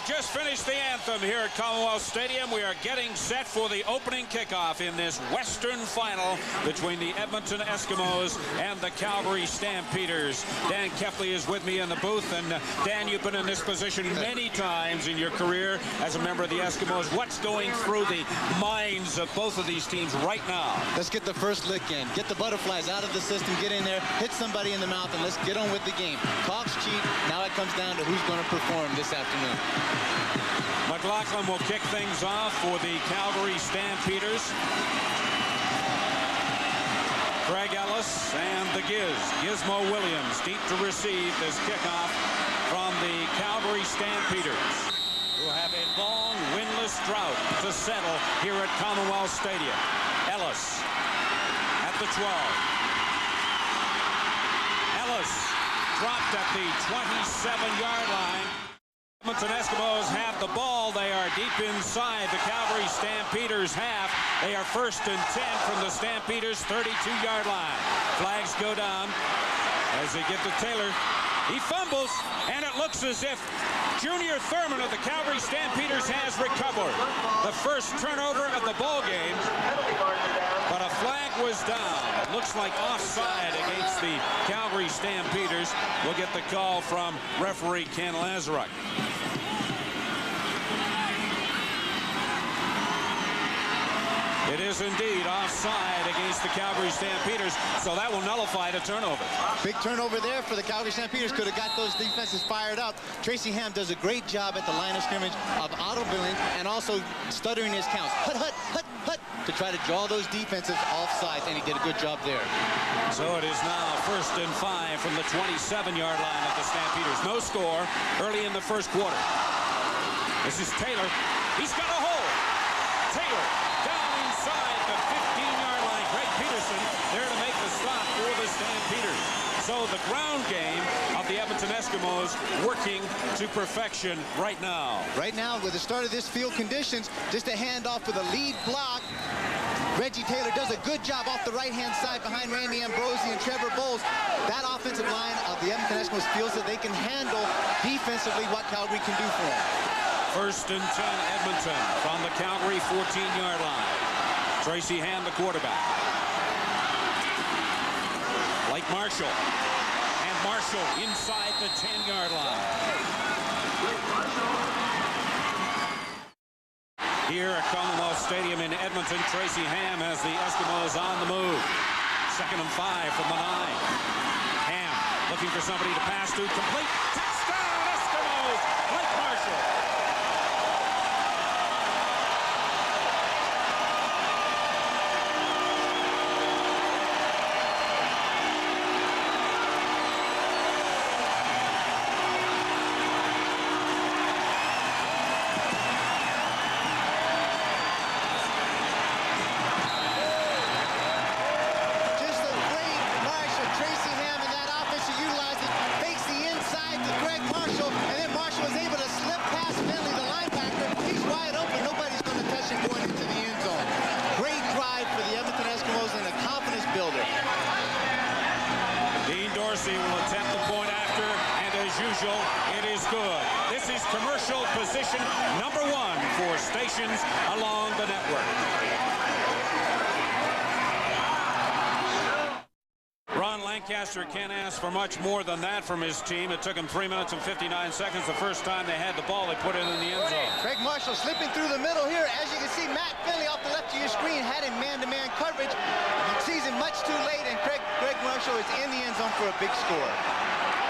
just finished the anthem here at Commonwealth Stadium. We are getting set for the opening kickoff in this Western final between the Edmonton Eskimos and the Calgary Stampeders. Dan Kefley is with me in the booth. And Dan, you've been in this position many times in your career as a member of the Eskimos. What's going through the minds of both of these teams right now? Let's get the first lick in. Get the butterflies out of the system. Get in there, hit somebody in the mouth, and let's get on with the game. Talk's cheap. Now it comes down to who's going to perform this afternoon. McLaughlin will kick things off for the Calgary Stampeders. Craig Ellis and the Gizmo Williams deep to receive this kickoff from the Calgary Stampeders, who have a long winless drought to settle here at Commonwealth Stadium. Ellis at the 12. Ellis dropped at the 27-yard line. Edmonton Eskimos have the ball. They are deep inside the Calgary Stampeders half. They are 1st and 10 from the Stampeders 32-yard line. Flags go down as they get to Taylor. He fumbles, and it looks as if Junior Thurman of the Calgary Stampeders has recovered the first turnover of the ball game, but a flag was down. It looks like offside against the Calgary Stampeders. We'll get the call from referee Ken Lazaruk. It is indeed offside against the Calgary Stampeders, so that will nullify the turnover. Big turnover there for the Calgary Stampeders. Could have got those defenses fired up. Tracy Ham does a great job at the line of scrimmage of audible and also stuttering his counts. Hut, hut, hut, hut, to try to draw those defenses off sides, and he did a good job there. So it is now 1st and 5 from the 27-yard line of the Stampeders. No score early in the first quarter. This is Taylor. He's got a hole. Taylor down inside the 15-yard line. Greg Peterson there to make the stop for the Stampeders. So the ground game of the Edmonton Eskimos working to perfection right now. Right now, with the start of this field conditions, just a handoff for the lead block. Reggie Taylor does a good job off the right-hand side behind Randy Ambrosi and Trevor Bowles. That offensive line of the Edmonton Eskimos feels that they can handle defensively what Calgary can do for them. 1st and 10 Edmonton from the Calgary 14-yard line. Tracy Ham, the quarterback. Blake Marshall. And Marshall inside the 10-yard line. Here at Commonwealth Stadium in Edmonton, Tracy Ham has the Eskimos on the move. 2nd and 5 from the 9. Ham looking for somebody to pass to. Complete. Touchdown, Eskimos! Blake Marshall. Will attempt the point after, and as usual, it is good. This is commercial position number 1 for stations along the network. Ron Lancaster can't ask for much more than that from his team. It took him 3 minutes and 59 seconds. The first time they had the ball, they put it in the end zone. Craig Marshall slipping through the middle here. As you can see, Matt Finley off the left of your screen had him man-to-man coverage. Sees him much too late, and Greg Marshall is in the end zone for a big score.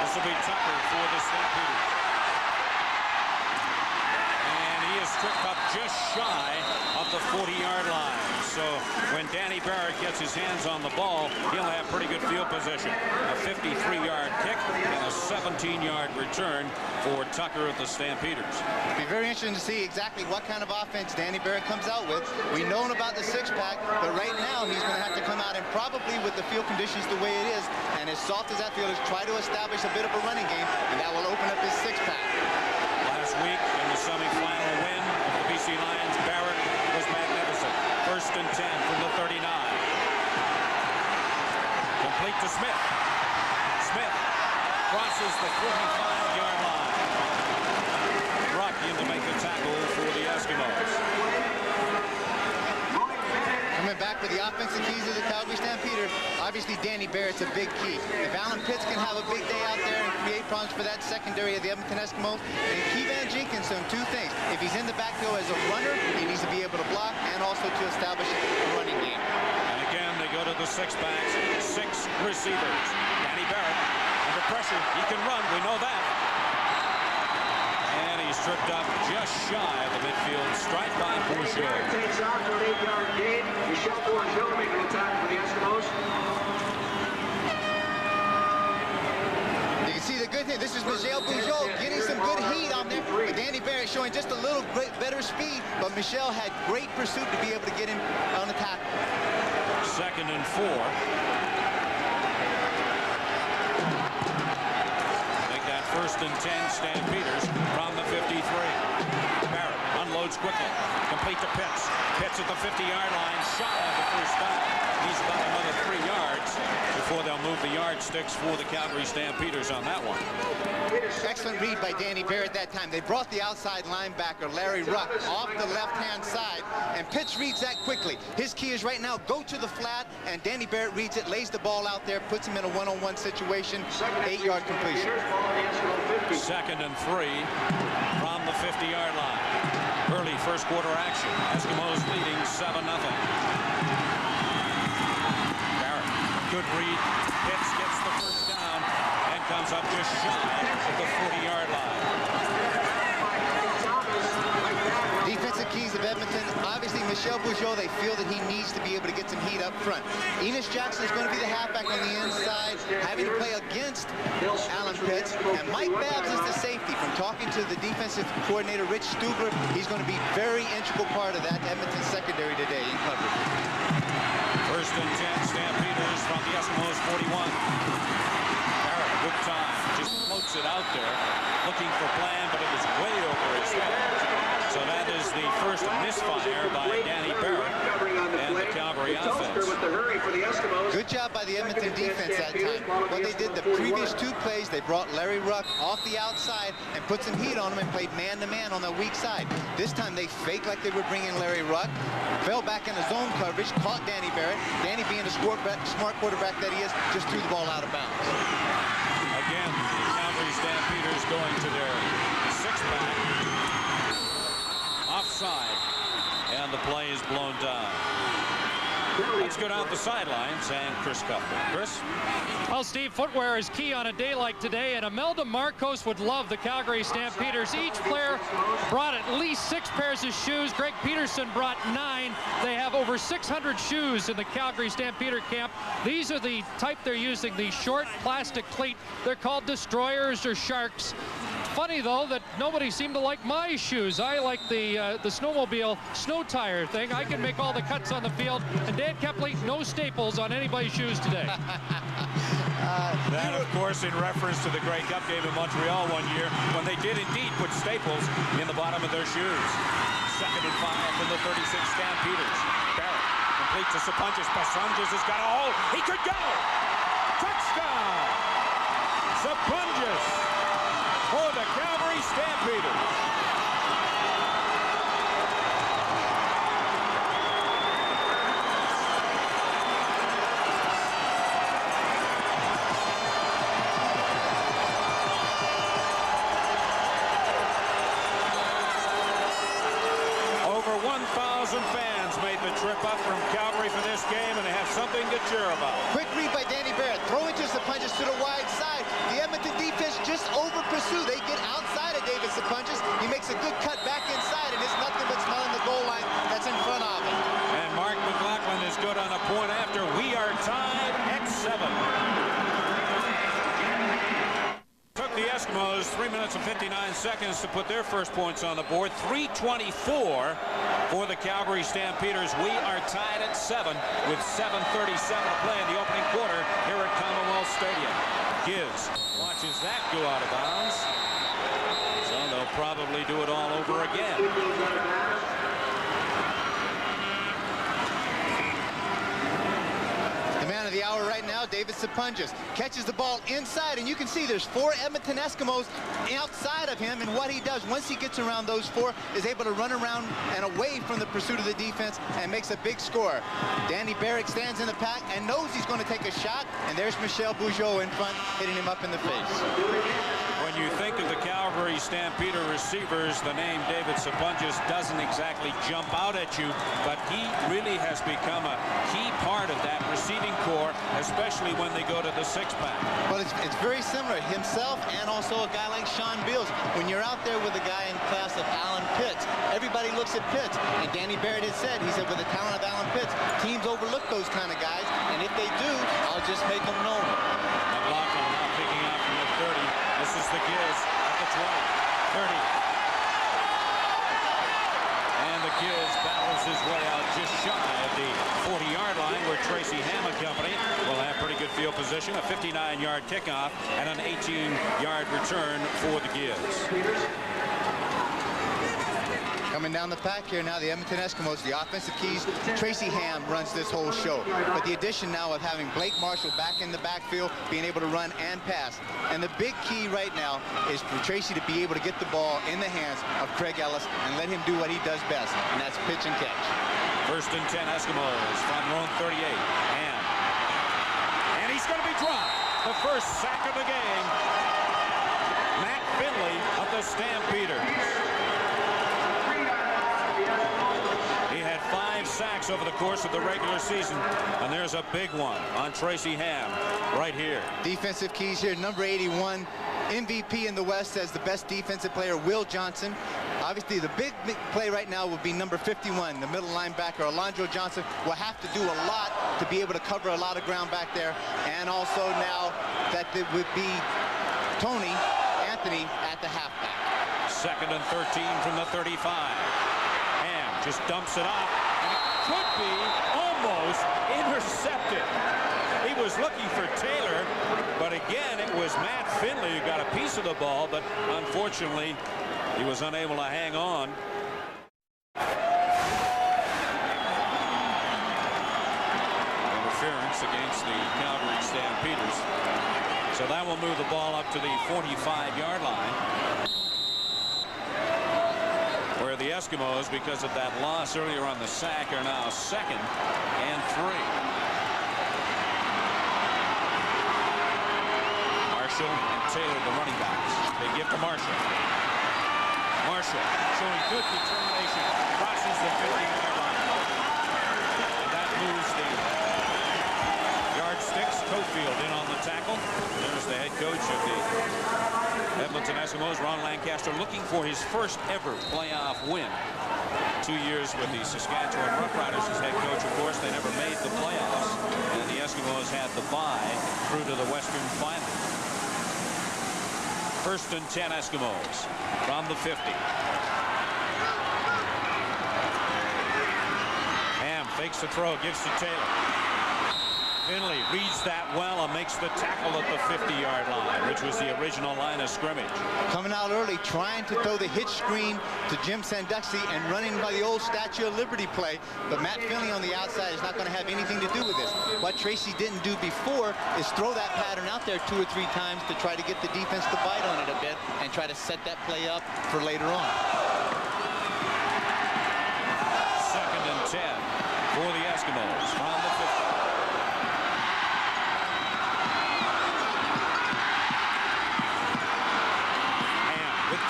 This will be Tucker for the Stampeders. And he is tripped up just shy of the 40-yard line. So when Danny Barrett gets his hands on the ball, he'll have pretty good field position. A 53-yard kick and a 17-yard return for Tucker of the Stampeders. It'll be very interesting to see exactly what kind of offense Danny Barrett comes out with. We know about the six-pack, but right now he's going to have to come out and probably with the field conditions the way it is, and as soft as that field is, try to establish a bit of a running game, and that will open up his six-pack. Last week in the semifinal win of the BC Lions, Barrett was magnificent. 1st and 10 from the 39. Complete to Smith. Smith crosses the 45-yard line. Ruck into obviously Danny Barrett's a big key. If Alan Pitts can have a big day out there and create problems for that secondary of the Edmonton Eskimos, and Keevan Jenkins doing two things. If he's in the backfield as a runner, he needs to be able to block and also to establish a running game. And again, they go to the six backs, six receivers. Danny Barrett under pressure. He can run. We know that. And he's tripped up just shy of the midfield stripe by Bourgeois. Takes off for an 8-yard gain. Michel Bourgeois making an attack for the Eskimos. You can see the good thing. This is Michel Bourgeois getting some good heat on there. But Danny Barrett showing just a little bit better speed. But Michel had great pursuit to be able to get him on the tackle. 2nd and 4. Make that 1st and 10, Stampeders from the 53. Barrett unloads quickly. Complete to Pitts. Pitts at the 50-yard line. Shy of the first down. He's about another 3 yards before they'll move the yardsticks for the Calgary Stampeders on that one. Excellent read by Danny Barrett that time. They brought the outside linebacker, Larry Ruck, off the left-hand side, and Pitts reads that quickly. His key is right now, go to the flat, and Danny Barrett reads it, lays the ball out there, puts him in a one-on-one situation, 8-yard completion. 2nd and 3 from the 50-yard line. Early first quarter action. Eskimos leading 7-0. Barrett, good read. Pitts gets the first down and comes up just shy of the 40-yard line. Defensive keys of Edmonton. Obviously, Michel Bourgeois, they feel that he needs to be able to get some heat up front. Enos Jackson is going to be the halfback on the inside, having to play against Alan Pitts. And Mike Babbs is the safety. From talking to the defensive coordinator, Rich Stubler, he's going to be very integral part of that Edmonton secondary today in coverage. 1st and 10, Stampeders from the Eskimos 41. Barrett, good time. Just floats it out there, looking for plan, but it was way over his head. So that is the first misfire by Danny Barrett and the Calgary offense. Good job by the Edmonton defense that time. What they did the previous 2 plays, they brought Larry Ruck off the outside and put some heat on him and played man-to-man on the weak side. This time they faked like they were bringing Larry Ruck, fell back in the zone coverage, caught Danny Barrett. Danny, being the smart quarterback that he is, just threw the ball out of bounds. Again, the Calgary Stampeders going to their 6-back. Offside, and the play is blown down. Let's go down the sidelines and Chris Cuthbert. Chris? Well, Steve, footwear is key on a day like today, and Imelda Marcos would love the Calgary Stampeders. Each player brought at least 6 pairs of shoes. Greg Peterson brought 9. They have over 600 shoes in the Calgary Stampeder camp. These are the type they're using, the short plastic cleat. They're called Destroyers or Sharks. Funny, though, that nobody seemed to like my shoes. I like the snowmobile snow tire thing. I can make all the cuts on the field. And Dan Kepley, no staples on anybody's shoes today. That, of course, in reference to the Grey Cup game in Montreal one year, when they did indeed put staples in the bottom of their shoes. 2nd and 5 from the 36 Stampeders. Barrett complete to Sapunjas. Sapunjas has got a hole. He could go. Touchdown. Sapunjas for the Calgary Stampeders. Over 1,000 fans made the trip up from Calgary for this game, and they have something to cheer about. Quick read by Danny Barrett. Throwing just the punches to the wide side. The Edmonton defense just over pursue. They get outside of David Sapunjas. He makes a good cut back inside, and it's nothing but smelling the goal line that's in front of him. And Mark McLaughlin is good on a point after. We are tied at 7. Took the Eskimos 3 minutes and 59 seconds to put their first points on the board. 3:24 for the Calgary Stampeders. We are tied at 7 with 7:37 to play in the opening quarter here at Commonwealth Stadium. Gibbs watches that go out of bounds. So they'll probably do it all over again. The man of the hour right now, David Sapunjas. Sapunjas catches the ball inside, and you can see there's 4 Edmonton Eskimos outside of him, and what he does once he gets around those 4 is able to run around and away from the pursuit of the defense and makes a big score. Danny Barrick stands in the pack and knows he's going to take a shot, and there's Michel Bugeaud in front, hitting him up in the face. When you think of the Calgary Stampeder receivers, the name David Sapunjas doesn't exactly jump out at you, but he really has become a key part of that receiving core, especially when they go to the 6-pack. Well, it's very similar. Himself and also a guy like Sean Beals. When you're out there with a guy in class of Alan Pitts, everybody looks at Pitts. And Danny Barrett had said, he said, with the talent of Alan Pitts, teams overlook those kind of guys. And if they do, I'll just make them known. McLaughlin now picking out from the 30. This is the Giz at the 20, 30. And the Giz battles his way out just shy of the 40-yard line, where Tracy Ham and company will have pretty good field position, a 59-yard kickoff, and an 18-yard return for the Giz. Coming down the pack here now, the Edmonton Eskimos, the offensive keys. Tracy Ham runs this whole show. But the addition now of having Blake Marshall back in the backfield, being able to run and pass. And the big key right now is for Tracy to be able to get the ball in the hands of Craig Ellis and let him do what he does best, and that's pitch and catch. 1st and 10 Eskimos from their own 38. And he's going to be dropped. The first sack of the game. Matt Finley of the Stampeders. He had 5 sacks over the course of the regular season, and there's a big one on Tracy Ham right here. Defensive keys here, number 81, MVP in the West, as the best defensive player, Will Johnson. Obviously, the big play right now will be number 51, the middle linebacker, Alondro Johnson, will have to do a lot to be able to cover a lot of ground back there. And also now that it would be Tony Anthony at the halfback. 2nd and 13 from the 35. Just dumps it off, and it could be almost intercepted. He was looking for Taylor, but again, it was Matt Finley who got a piece of the ball, but unfortunately, he was unable to hang on. Interference against the Calgary Stampeders. So that will move the ball up to the 45-yard line, where the Eskimos, because of that loss earlier on the sack, are now 2nd and 3. Marshall and Taylor, the running backs. They give to Marshall. Marshall showing good determination, crosses the 50-yard line. And that moves the yardsticks. Cofield in on the tackle. There's the head coach of the Edmonton Eskimos, Ron Lancaster, looking for his first ever playoff win. 2 years with the Saskatchewan Roughriders as head coach. Of course, they never made the playoffs, and the Eskimos had the bye through to the Western Final. 1st and 10 Eskimos from the 50. Ham fakes the throw, gives to Taylor. Finley reads that well and makes the tackle at the 50-yard line, which was the original line of scrimmage. Coming out early, trying to throw the hitch screen to Jim Sandusky and running by the old Statue of Liberty play, but Matt Finley on the outside is not going to have anything to do with this. What Tracy didn't do before is throw that pattern out there 2 or 3 times to try to get the defense to bite on it a bit and try to set that play up for later on. 2nd and 10 for the Eskimos from the 50.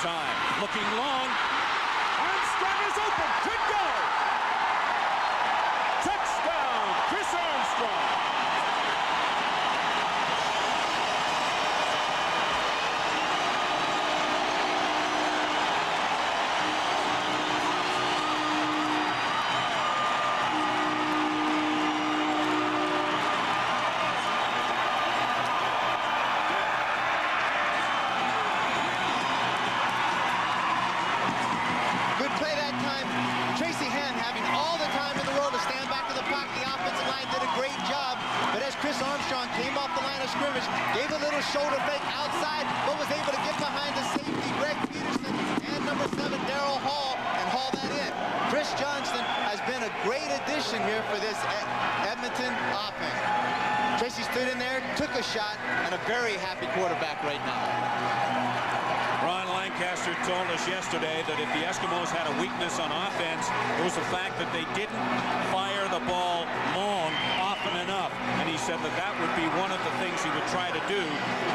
Time, looking long. Armstrong is open. Could go. Touchdown, Chris Armstrong. Gave a little shoulder fake outside, but was able to get behind the safety, Greg Peterson, and number 7, Darryl Hall, and haul that in. Chris Johnston has been a great addition here for this Edmonton offense. Tracy stood in there, took a shot, and a very happy quarterback right now. Ron Lancaster told us yesterday that if the Eskimos had a weakness on offense, it was the fact that they didn't fire the ball long often enough. And he said that that would be one of the things he would try to do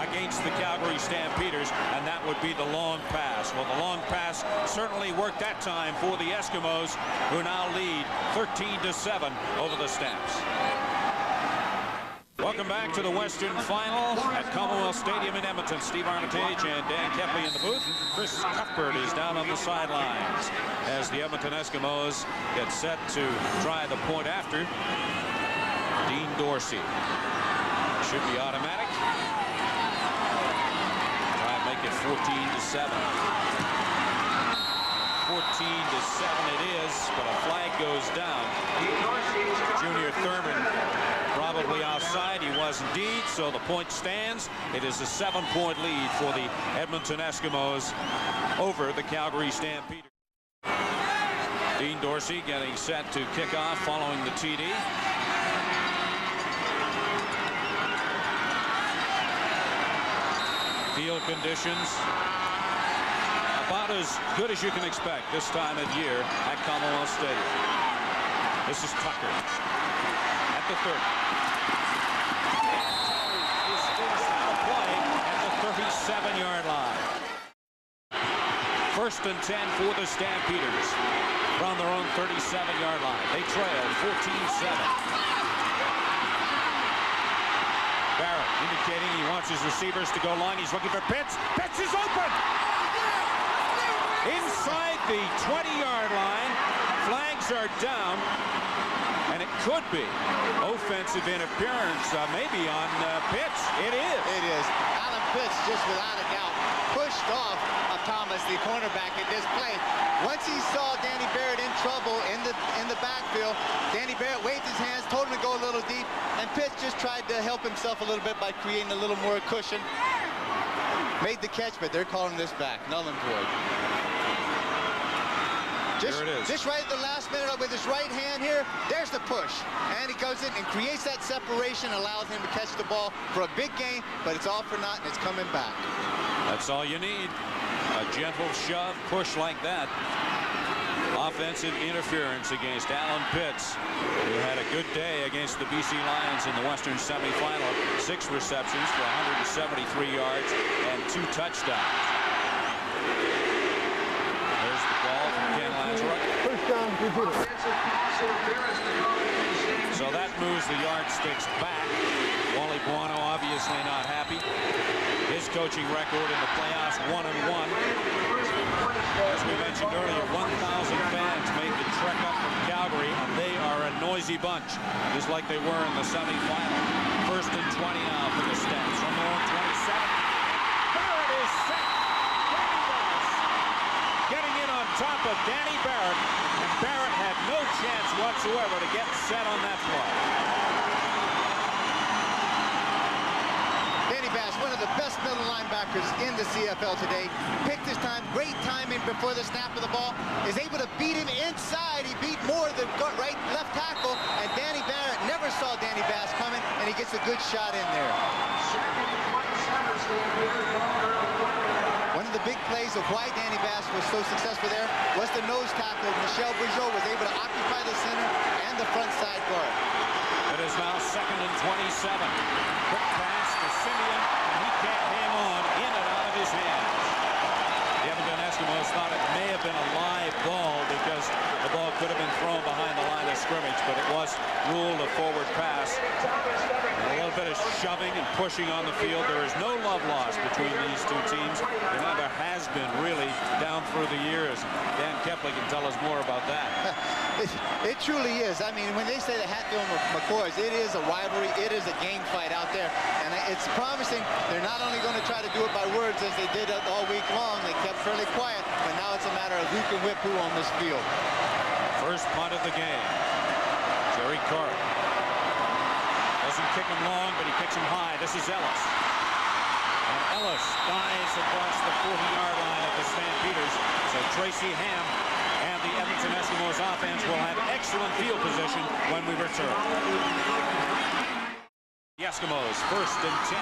against the Calgary Stampeders, and that would be the long pass. Well, the long pass certainly worked that time for the Eskimos, who now lead 13-7 over the Stamps. Welcome back to the Western Final at Commonwealth Stadium in Edmonton. Steve Armitage and Dan Kepley in the booth. Chris Cuthbert is down on the sidelines as the Edmonton Eskimos get set to try the point after. Dean Dorsey. Should be automatic. Try and make it 14-7. 14-7 it is, but a flag goes down. Junior Thurman probably offside. He was indeed, so the point stands. It is a 7-point lead for the Edmonton Eskimos over the Calgary Stampeders. Dean Dorsey getting set to kick off following the TD. Field conditions about as good as you can expect this time of year at Commonwealth Stadium. This is Tucker at the 30. Is forced out of play at the 37-yard line. 1st and 10 for the Stampeders from their own 37-yard line. They trail 14-7. Barrett indicating he wants his receivers to go line. He's looking for Pitts. Pitts is open! Inside the 20-yard line, flags are down, and it could be offensive interference, maybe on Pitts. It is. It is. Alan Pitts, just without a doubt, pushed off of Thomas, the cornerback, in this play. Once he saw Danny Barrett in trouble in the backfield, Danny Barrett waved his hands, told him to go a little deep, and Pitts just tried to help himself a little bit by creating a little more cushion. Made the catch, but they're calling this back. Null and void. Just right at the last minute with his right hand here, there's the push. And he goes in and creates that separation, allows him to catch the ball for a big gain, but it's all for naught and it's coming back. That's all you need. A gentle shove, push like that. Offensive interference against Alan Pitts, who had a good day against the BC Lions in the Western semifinal. 6 receptions for 173 yards and 2 touchdowns. There's the ball from Ken Langerock. First down, computer. So that moves the yardsticks back. Wally Buono obviously not happy. His coaching record in the playoffs, 1-1. As we mentioned earlier, 1,000 fans made the trek up from Calgary, and they are a noisy bunch, just like they were in the semifinal. 1st and 20 now for the Stamps. From their own 27. Barrett is set. Danny Barrett getting in on top of Danny Barrett, and Barrett had no chance whatsoever to get set on that play. One of the best middle linebackers in the CFL today. Picked his time, great timing before the snap of the ball. Is able to beat him inside. He beat more than left tackle, and Danny Barrett never saw Danny Bass coming, and he gets a good shot in there. One of the big plays of why Danny Bass was so successful there was the nose tackle. Michel Bourgeot was able to occupy the center and the front side guard. It is now 2nd and 27. Quick pass to Simeon, and he can't hang on, in and out of his hands. The Edmonton Eskimos thought it may have been a live ball because the ball could have been thrown behind the line of scrimmage, but it was ruled a forward pass. And a little bit of shoving and pushing on the field. There is no love lost between these two teams. It never has been, really, down through the years. Dan Kepley can tell us more about that. It truly is. I mean, when they say the Hatfield McCoys, it is a rivalry. It is a gang fight out there. And it's promising. They're not only going to try to do it by words as they did all week long. They kept fairly quiet. But now it's a matter of who can whip who on this field. First punt of the game. Jerry Carr. Doesn't kick him long, but he kicks him high. This is Ellis. And Ellis dies across the 40-yard line of the Stampeders. So Tracy Ham and the Edmonton Eskimos offense will have excellent field position when we return. The Eskimos, 1st and 10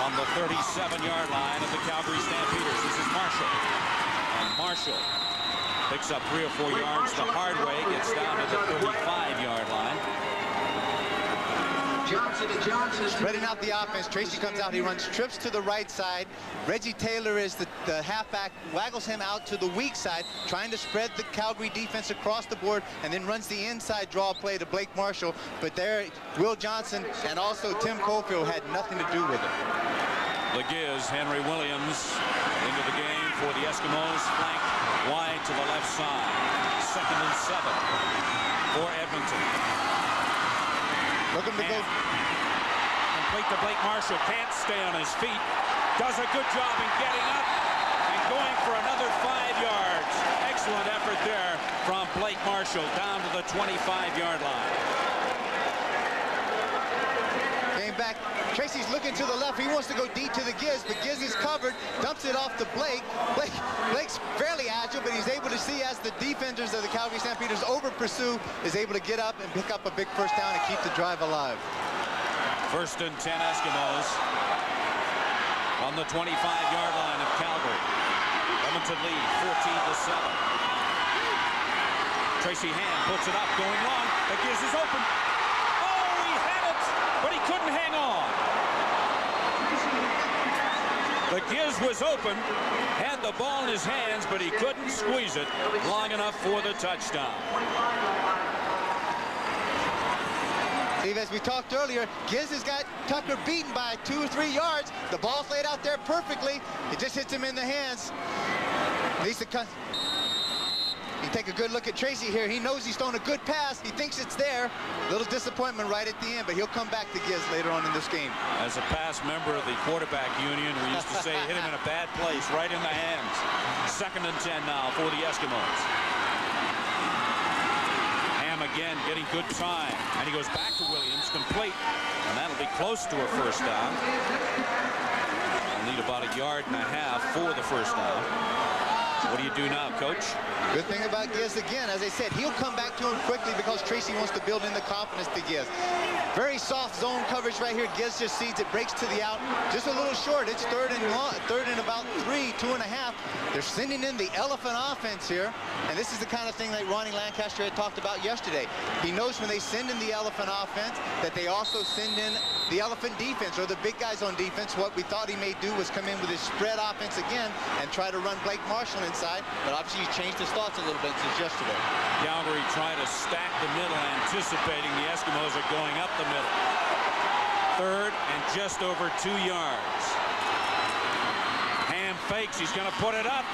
on the 37-yard line of the Calgary Stampeders. This is Marshall. And Marshall picks up 3 or 4 yards the hard way, gets down to the 35-yard line. Johnson to Johnson. Spreading out the offense. Tracy comes out. He runs trips to the right side. Reggie Taylor is the halfback, waggles him out to the weak side, trying to spread the Calgary defense across the board, and then runs the inside draw play to Blake Marshall. But there, Will Johnson and also Tim Cofield had nothing to do with it. The Giz, Henry Williams, into the game for the Eskimos, flanked wide to the left side. 2nd and 7 for Edmonton. Looking to go. Complete to Blake Marshall. Can't stay on his feet. Does a good job in getting up and going for another 5 yards. Excellent effort there from Blake Marshall down to the 25-yard line. Game back. Tracy's looking to the left. He wants to go deep to the Giz, but Giz is covered. Dumps it off to Blake. Blake's fairly agile, but he's able to see as the defenders of the Calgary Stampeders over pursue, is able to get up and pick up a big first down and keep the drive alive. 1st and 10 Eskimos on the 25-yard line of Calgary. Edmonton lead 14-7. Tracy Ham puts it up, going long. The Giz is open. Oh, he had it, but he couldn't hang on. The Giz was open, had the ball in his hands, but he couldn't squeeze it long enough for the touchdown. Steve, as we talked earlier, Giz has got Tucker beaten by 2 or 3 yards. The ball's laid out there perfectly. It just hits him in the hands. Lisa, you take a good look at Tracy here. He knows he's thrown a good pass. He thinks it's there. Little disappointment right at the end, but he'll come back to Giz later on in this game. As a past member of the quarterback union, we used to say hit him in a bad place, right in the hands. 2nd and 10 now for the Eskimos. Ham again getting good time, and he goes back to Williams, complete, and that'll be close to a first down. They'll need about 1.5 yards for the first down. What do you do now, Coach? Good thing about Giz, again, as I said, he'll come back to him quickly because Tracy wants to build in the confidence to Giz. Very soft zone coverage right here. Giz just sees it, breaks to the out. Just a little short. It's third and about 3, 2.5. They're sending in the elephant offense here. And this is the kind of thing that Ronnie Lancaster had talked about yesterday. He knows when they send in the elephant offense that they also send in the elephant defense, or the big guys on defense. What we thought he may do was come in with his spread offense again and try to run Blake Marshall inside. But obviously he's changed his thoughts a little bit since yesterday. Calgary trying to stack the middle, anticipating the Eskimos are going up the middle. 3rd and just over 2 yards. Ham fakes. He's going to put it up.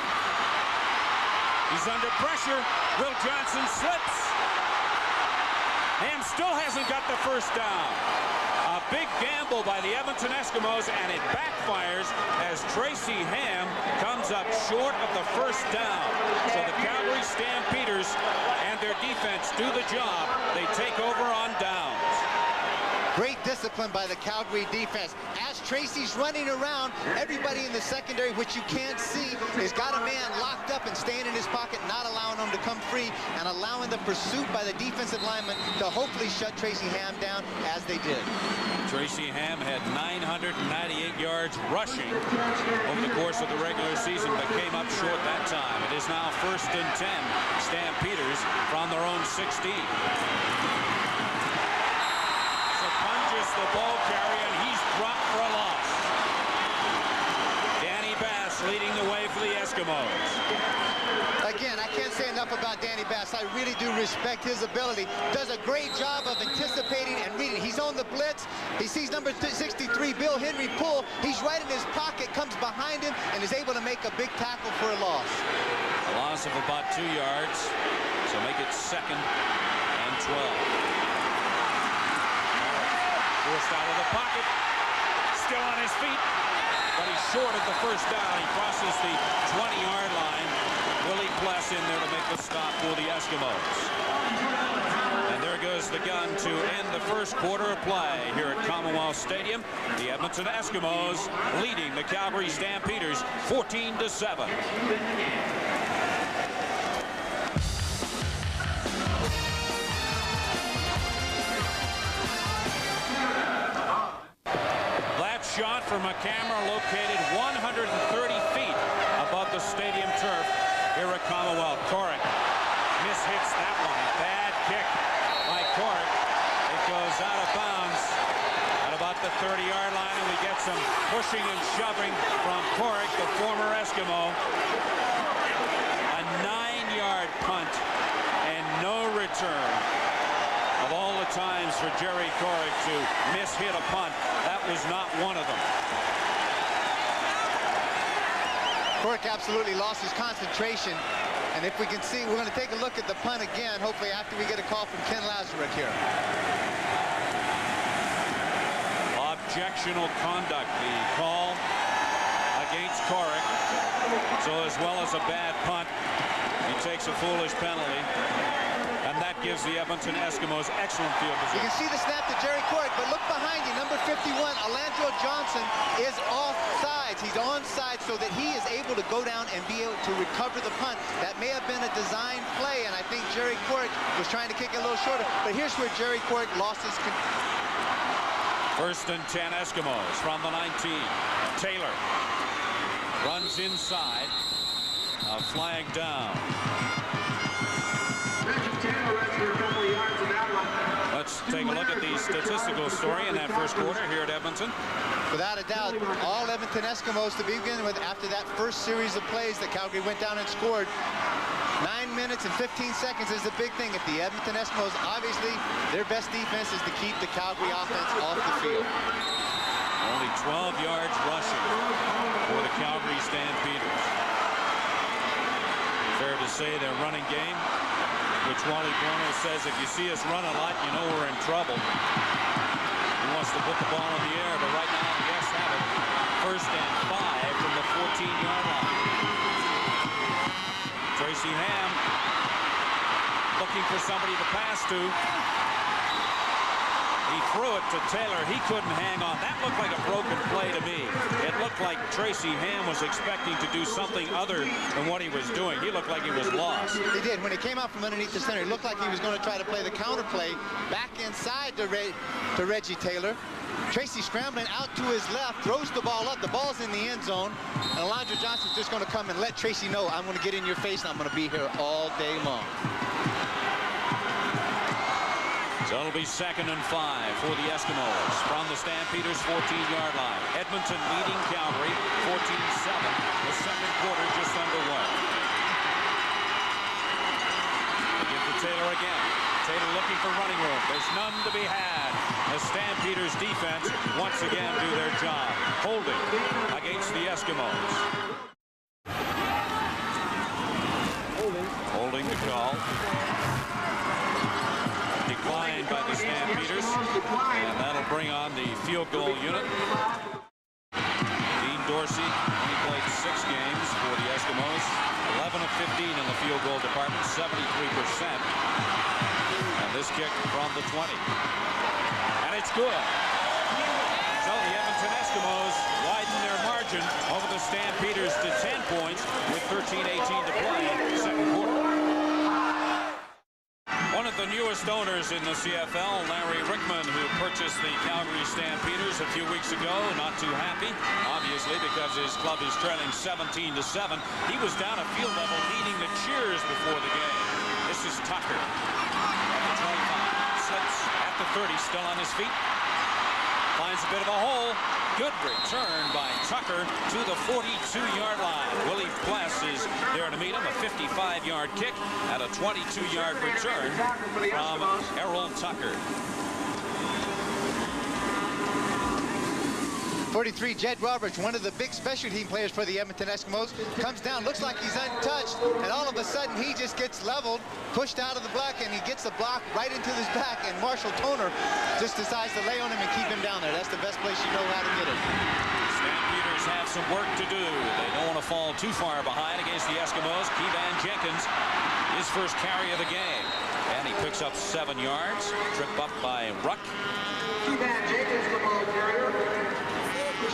He's under pressure. Will Johnson slips. Ham still hasn't got the first down. A big gamble by the Edmonton Eskimos, and it backfires as Tracy Ham comes up short of the first down. So the Calgary Stampeders and their defense do the job. They take over on downs. Great discipline by the Calgary defense. As Tracy's running around, everybody in the secondary, which you can't see, has got a man locked up and staying in his pocket, not allowing him to come free, and allowing the pursuit by the defensive lineman to hopefully shut Tracy Ham down, as they did. Tracy Ham had 998 yards rushing over the course of the regular season, but came up short that time. It is now 1st and 10. Stampeders from their own 16. The ball carrier, and he's dropped for a loss. Danny Bass leading the way for the Eskimos. Again, I can't say enough about Danny Bass. I really do respect his ability. Does a great job of anticipating and reading. He's on the blitz. He sees number 63, Bill Henry, pull. He's right in his pocket, comes behind him, and is able to make a big tackle for a loss. A loss of about 2 yards, so make it 2nd and 12. Forced out of the pocket, still on his feet, but he's short of the first down. He crosses the 20-yard line. Willie Pless in there to make the stop for the Eskimos. And there goes the gun to end the first quarter of play here at Commonwealth Stadium. The Edmonton Eskimos leading the Calgary Stampeders 14-7. from a camera located 130 feet above the stadium turf here at Commonwealth. Corrick mishits that one. Bad kick by Corrick. It goes out of bounds at about the 30-yard line, and we get some pushing and shoving from Corrick, the former Eskimo. A 9-yard punt and no return. Of all the times for Jerry Corrick to miss-hit a punt, that was not one of them. Corrick absolutely lost his concentration. And if we can see, we're going to take a look at the punt again, hopefully after we get a call from Ken Lazaruk here. Objectional conduct, the call against Corrick. So as well as a bad punt, he takes a foolish penalty. And that gives the Edmonton Eskimos excellent field position. You can see the snap to Jerry Corrick, but look behind you. Number 51, Alandro Johnson, is offsides. He's onside so that he is able to go down and be able to recover the punt. That may have been a design play, and I think Jerry Corrick was trying to kick it a little shorter. But here's where Jerry Corrick lost his control. 1st and 10 Eskimos from the 19. Taylor runs inside. A flag down. Let's take a look at the statistical story in that first quarter here at Edmonton. Without a doubt, all Edmonton Eskimos to begin with, after that first series of plays that Calgary went down and scored, 9 minutes and 15 seconds is the big thing. If the Edmonton Eskimos, obviously, their best defense is to keep the Calgary offense off the field. Only 12 yards rushing for the Calgary Stampeders. Fair to say their running game, which Wally Bruno says if you see us run a lot, you know we're in trouble. He wants to put the ball in the air, but right now the Eskimos have it. 1st and 5 from the 14-yard line. Tracy Ham looking for somebody to pass to. He threw it to Taylor. He couldn't hang on. That looked like a broken play to me. It looked like Tracy Ham was expecting to do something other than what he was doing. He looked like he was lost. He did. When he came out from underneath the center, it looked like he was going to try to play the counter play back inside to Reggie Taylor. Tracy scrambling out to his left, throws the ball up. The ball's in the end zone. And Alondra Johnson's just going to come and let Tracy know, I'm going to get in your face and I'm going to be here all day long. So it'll be 2nd and 5 for the Eskimos from the Stampeders' 14-yard line. Edmonton leading Calgary 14-7. The second quarter just underway. They give to Taylor again. Taylor looking for running room. There's none to be had. The Stampeders' defense once again do their job. Holding against the Eskimos. Holding the call. Declined by the Stampeders, and that'll bring on the field goal unit. Dean Dorsey, he played 6 games for the Eskimos, 11 of 15 in the field goal department, 73%. And this kick from the 20. And it's good. So the Edmonton Eskimos widen their margin over the Stampeders to 10 points with 13:18 to play in the second quarter. One of the newest owners in the CFL, Larry Rickman, who purchased the Calgary Stampeders a few weeks ago, not too happy, obviously, because his club is trailing 17-7. He was down at field level leading the cheers before the game. This is Tucker at the 25, slips at the 30, still on his feet. Finds a bit of a hole. Good return by Tucker to the 42-yard line. Willie Pless is there to meet him. A 55-yard kick and a 22-yard return from Errol Tucker. 43, Jed Roberts, one of the big special team players for the Edmonton Eskimos, comes down, looks like he's untouched, and all of a sudden he just gets leveled, pushed out of the block, and he gets a block right into his back, and Marshall Toner just decides to lay on him and keep him down there. That's the best place you know how to get him. Stampeders have some work to do. They don't want to fall too far behind against the Eskimos. Keevan Jenkins, his first carry of the game, and he picks up 7 yards. Trip up by Ruck. Keevan Jenkins, the ball carrier.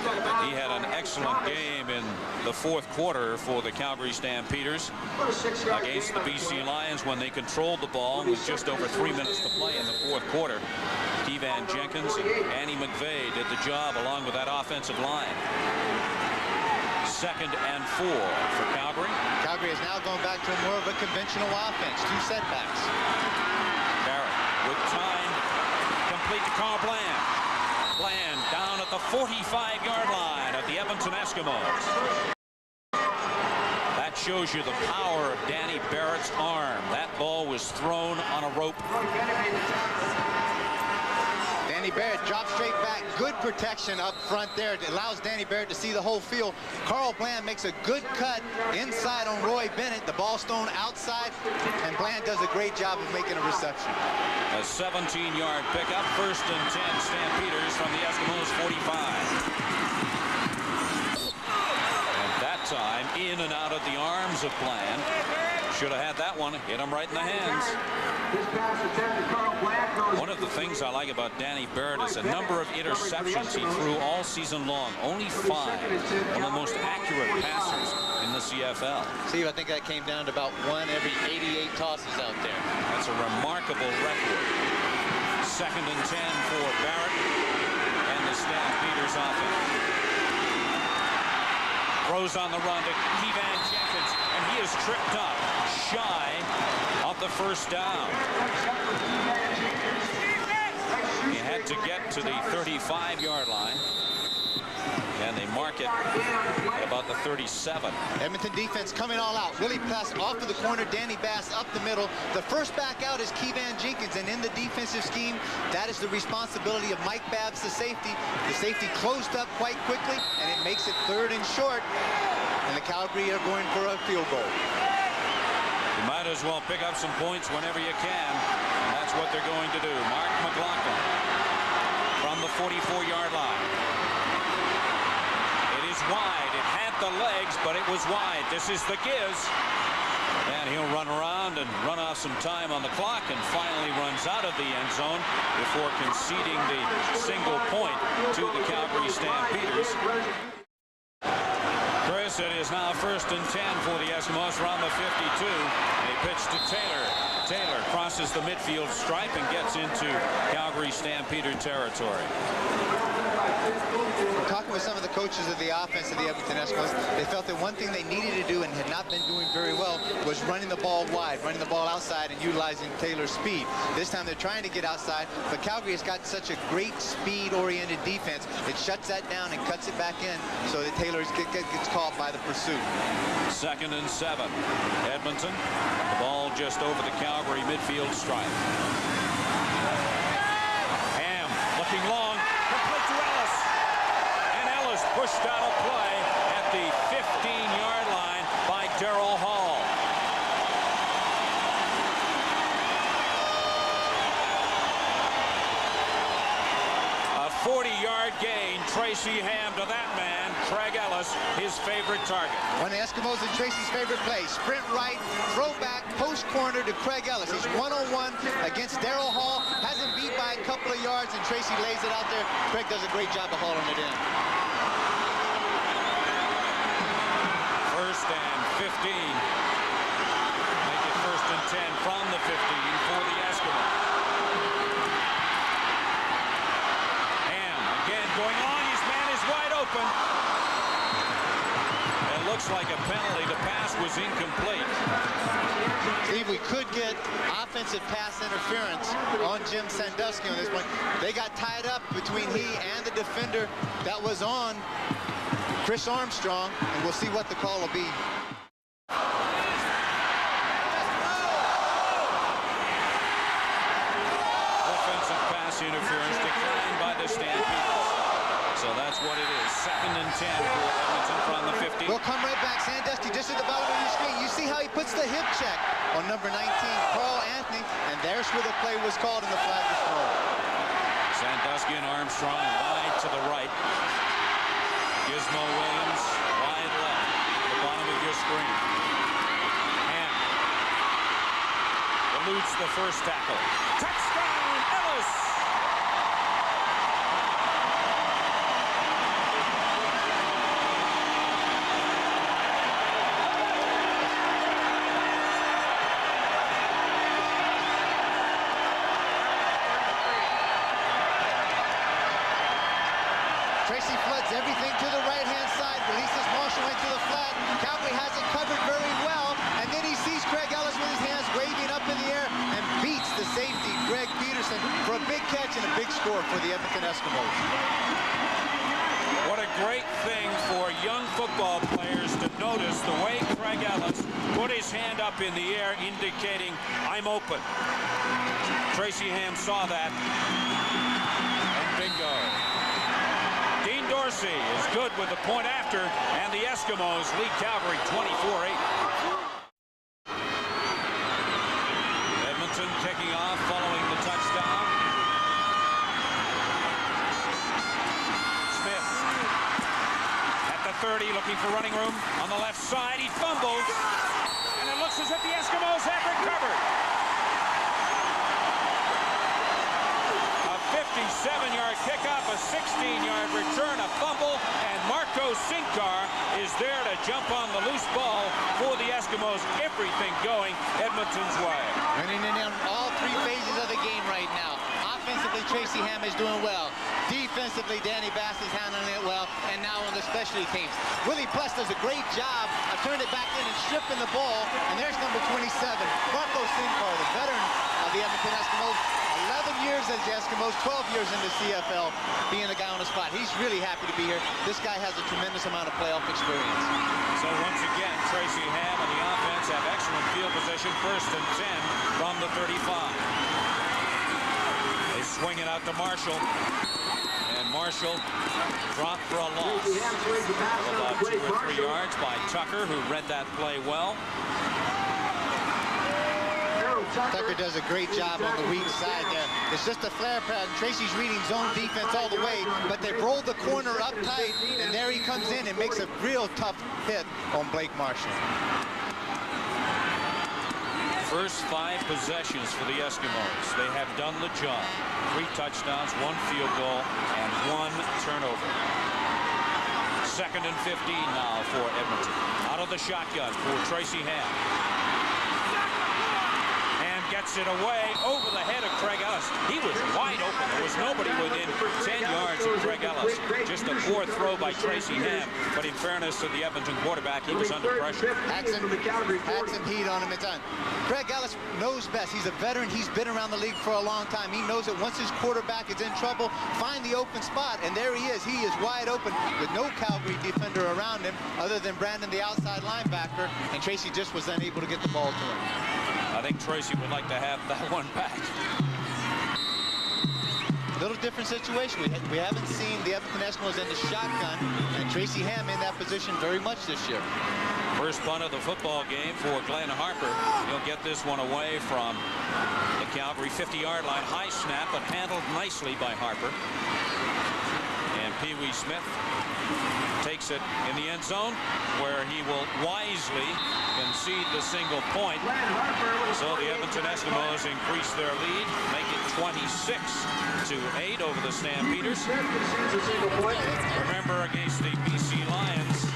him. And he had an excellent game in the fourth quarter for the Calgary Stampeders against the BC Lions when they controlled the ball with just over 3 minutes to play in the fourth quarter. Kevan Jenkins and Annie McVeigh did the job along with that offensive line. 2nd and 4 for Calgary. Calgary is now going back to more of a conventional offense. 2 setbacks. Barrett with time. Complete to Carl Bland. Bland down at the 45-yard line of the Edmonton Eskimos. That shows you the power of Danny Barrett's arm. That ball was thrown on a rope. Danny Barrett drops straight back. Good protection up front there. It allows Danny Barrett to see the whole field. Carl Bland makes a good cut inside on Roy Bennett. The ball's thrown outside, and Bland does a great job of making a reception. A 17-yard pickup. 1st and 10 Stampeders from the Eskimos 45. And that time in and out of the arms of Bland. Should have had that one. Hit him right in the hands. One of the things I like about Danny Barrett is the number of interceptions he threw all season long. Only 5. One of the most accurate passers in the CFL. Steve, I think that came down to about 1 every 88 tosses out there. That's a remarkable record. 2nd and 10 for Barrett and the Stampeders offense. Throws on the run to Kevan Jenkins, and he is tripped up shy of the 1st down. He had to get to the 35-yard line, and they mark it at about the 37. Edmonton defense coming all out. Willie Pass off to the corner. Danny Bass up the middle. The first back out is Kevan Jenkins, and in the defensive scheme, that is the responsibility of Mike Babbs, the safety. The safety closed up quite quickly, and it makes it 3rd and short, and the Calgary are going for a field goal. You might as well pick up some points whenever you can, and that's what they're going to do. Mark McLaughlin from the 44-yard line. It is wide. It had the legs, but it was wide. This is the giz. And he'll run around and run off some time on the clock, and finally runs out of the end zone before conceding the single point to the Calgary Stampeders. Chris, it is now 1st and 10 for the Eskimos from the 52. They pitch to Taylor. Taylor crosses the midfield stripe and gets into Calgary Stampeder territory. Talking with some of the coaches of the offense of the Edmonton Eskimos, they felt that one thing they needed to do and had not been doing very well was running the ball wide, running the ball outside and utilizing Taylor's speed. This time they're trying to get outside, but Calgary has got such a great speed-oriented defense. It shuts that down and cuts it back in so that Taylor gets caught by the pursuit. 2nd and 7. Edmonton. The ball just over the Calgary midfield stripe. Ham looking long. Complete to Ellis. And Ellis pushed out of play at the 15-yard line by Darrell Hall. A 40-yard gain. Tracy Ham to that man, Craig Ellis, his favorite target. One of the Eskimos and Tracy's favorite play. Sprint right, throw back, post corner to Craig Ellis. He's one-on-one against Darrell Hall. Has him beat by a couple of yards, and Tracy lays it out there. Craig does a great job of hauling it in. 1st and 15. Make it 1st and 10 from the 15 for the Eskimos. Ham again going on. His man is wide open. It looks like a penalty. The pass was incomplete. Steve, we could get offensive pass interference on Jim Sandusky on this one. They got tied up between he and the defender that was on Chris Armstrong, and we'll see what the call will be. Offensive pass interference declined by the Stampeders. So that's what it is. 2nd and 10 for Edmonton from the 50. We'll come right back. Sandusky just at the bottom of your screen. You see how he puts the hip check on number 19, Carl Anthony, and there's where the play was called and the flag was thrown. Sandusky and Armstrong wide to the right. Gizmo Williams wide left. The bottom of your screen. Ham eludes the first tackle. Touchdown, Ellis! Tracy floods everything to the right-hand side, releases Marshall into the flat. Calgary has it covered very well, and then he sees Craig Ellis with his hands waving up in the air and beats the safety, Greg Peterson, for a big catch and a big score for the Edmonton Eskimos. What a great thing for young football players to notice the way Craig Ellis put his hand up in the air, indicating, I'm open. Tracy Ham saw that, and bingo. Dean Dorsey is good with the point after, and the Eskimos lead Calgary 24-8. Edmonton kicking off following the touchdown. Smith at the 30, looking for running room on the left side. He fumbles, and it looks as if the Eskimos have recovered. A 57-yard kickoff, a 16-yard return, a fumble, and Marco Sinkar is there to jump on the loose ball for the Eskimos. Everything going Edmonton's way. Running in on all three phases of the game right now. Offensively, Tracy Ham is doing well. Defensively, Danny Bass is handling it well. And now on the specialty teams, Willie Pless does a great job of turning it back in and stripping the ball. And there's number 27, Marco Sinkar, the veteran of the Edmonton Eskimos. 11 years as the Eskimos, 12 years in the CFL, being the guy on the spot. He's really happy to be here. This guy has a tremendous amount of playoff experience. So once again, Tracy Ham and the offense have excellent field position. 1st and 10 from the 35. They swing it out to Marshall. And Marshall dropped for a loss. About 2 or 3 yards by Tucker, who read that play well. Tucker does a great job on the weak side there. It's just a flare pattern. Tracy's reading zone defense all the way, but they've rolled the corner up tight, and there he comes in and makes a real tough hit on Blake Marshall. First 5 possessions for the Eskimos. They have done the job. 3 touchdowns, 1 field goal, and 1 turnover. 2nd and 15 now for Edmonton. Out of the shotgun for Tracy Ham. Gets it away over the head of Craig Ellis. He was wide open. There was nobody within 10 yards of Craig Ellis. Just a poor throw by Tracy Ham. But in fairness to the Edmonton quarterback, he was under pressure. Had some heat on him at time. Craig Ellis knows best. He's a veteran. He's been around the league for a long time. He knows that once his quarterback is in trouble, find the open spot. And there he is. He is wide open with no Calgary defender around him other than Brandon, the outside linebacker. And Tracy just was unable to get the ball to him. I think Tracy would like to have that one back. A little different situation. We haven't seen the Edmonton Eskimos in the shotgun, and Tracy Ham in that position very much this year. First punt of the football game for Glenn Harper. He'll get this one away from the Calgary 50-yard line. High snap, but handled nicely by Harper. And Pee Wee Smith takes it in the end zone, where he will wisely concede the single point. So the Edmonton Eskimos increase their lead, make it 26-8 over the Stampeders. Remember, against the BC Lions,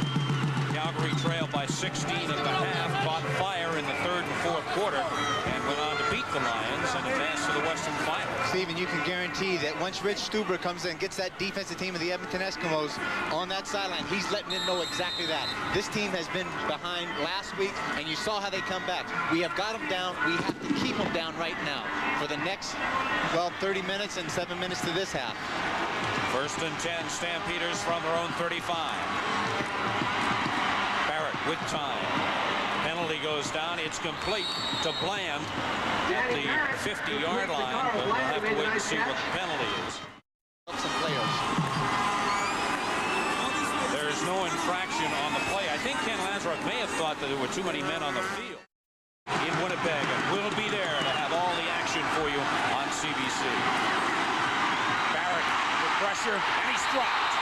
Calgary trailed by 16 at the half, caught fire in the 3rd and 4th quarter, and went on to beat the Lions and advance to the Western Final. Stephen, you can guarantee that once Rich Stuber comes in and gets that defensive team of the Edmonton Eskimos on that sideline, he's letting them know exactly that. This team has been behind last week, and you saw how they come back. We have got them down. We have to keep them down right now for the next, well, 30 minutes and 7 minutes to this half. 1st and 10, Stampeders from their own 35. With time. Penalty goes down. It's complete to Bland at the 50-yard line, but we'll have to wait and see what the penalty is. There's no infraction on the play. I think Ken Lansrock may have thought that there were too many men on the field in Winnipeg, and we'll be there to have all the action for you on CBC. Barrett under pressure, and he's dropped.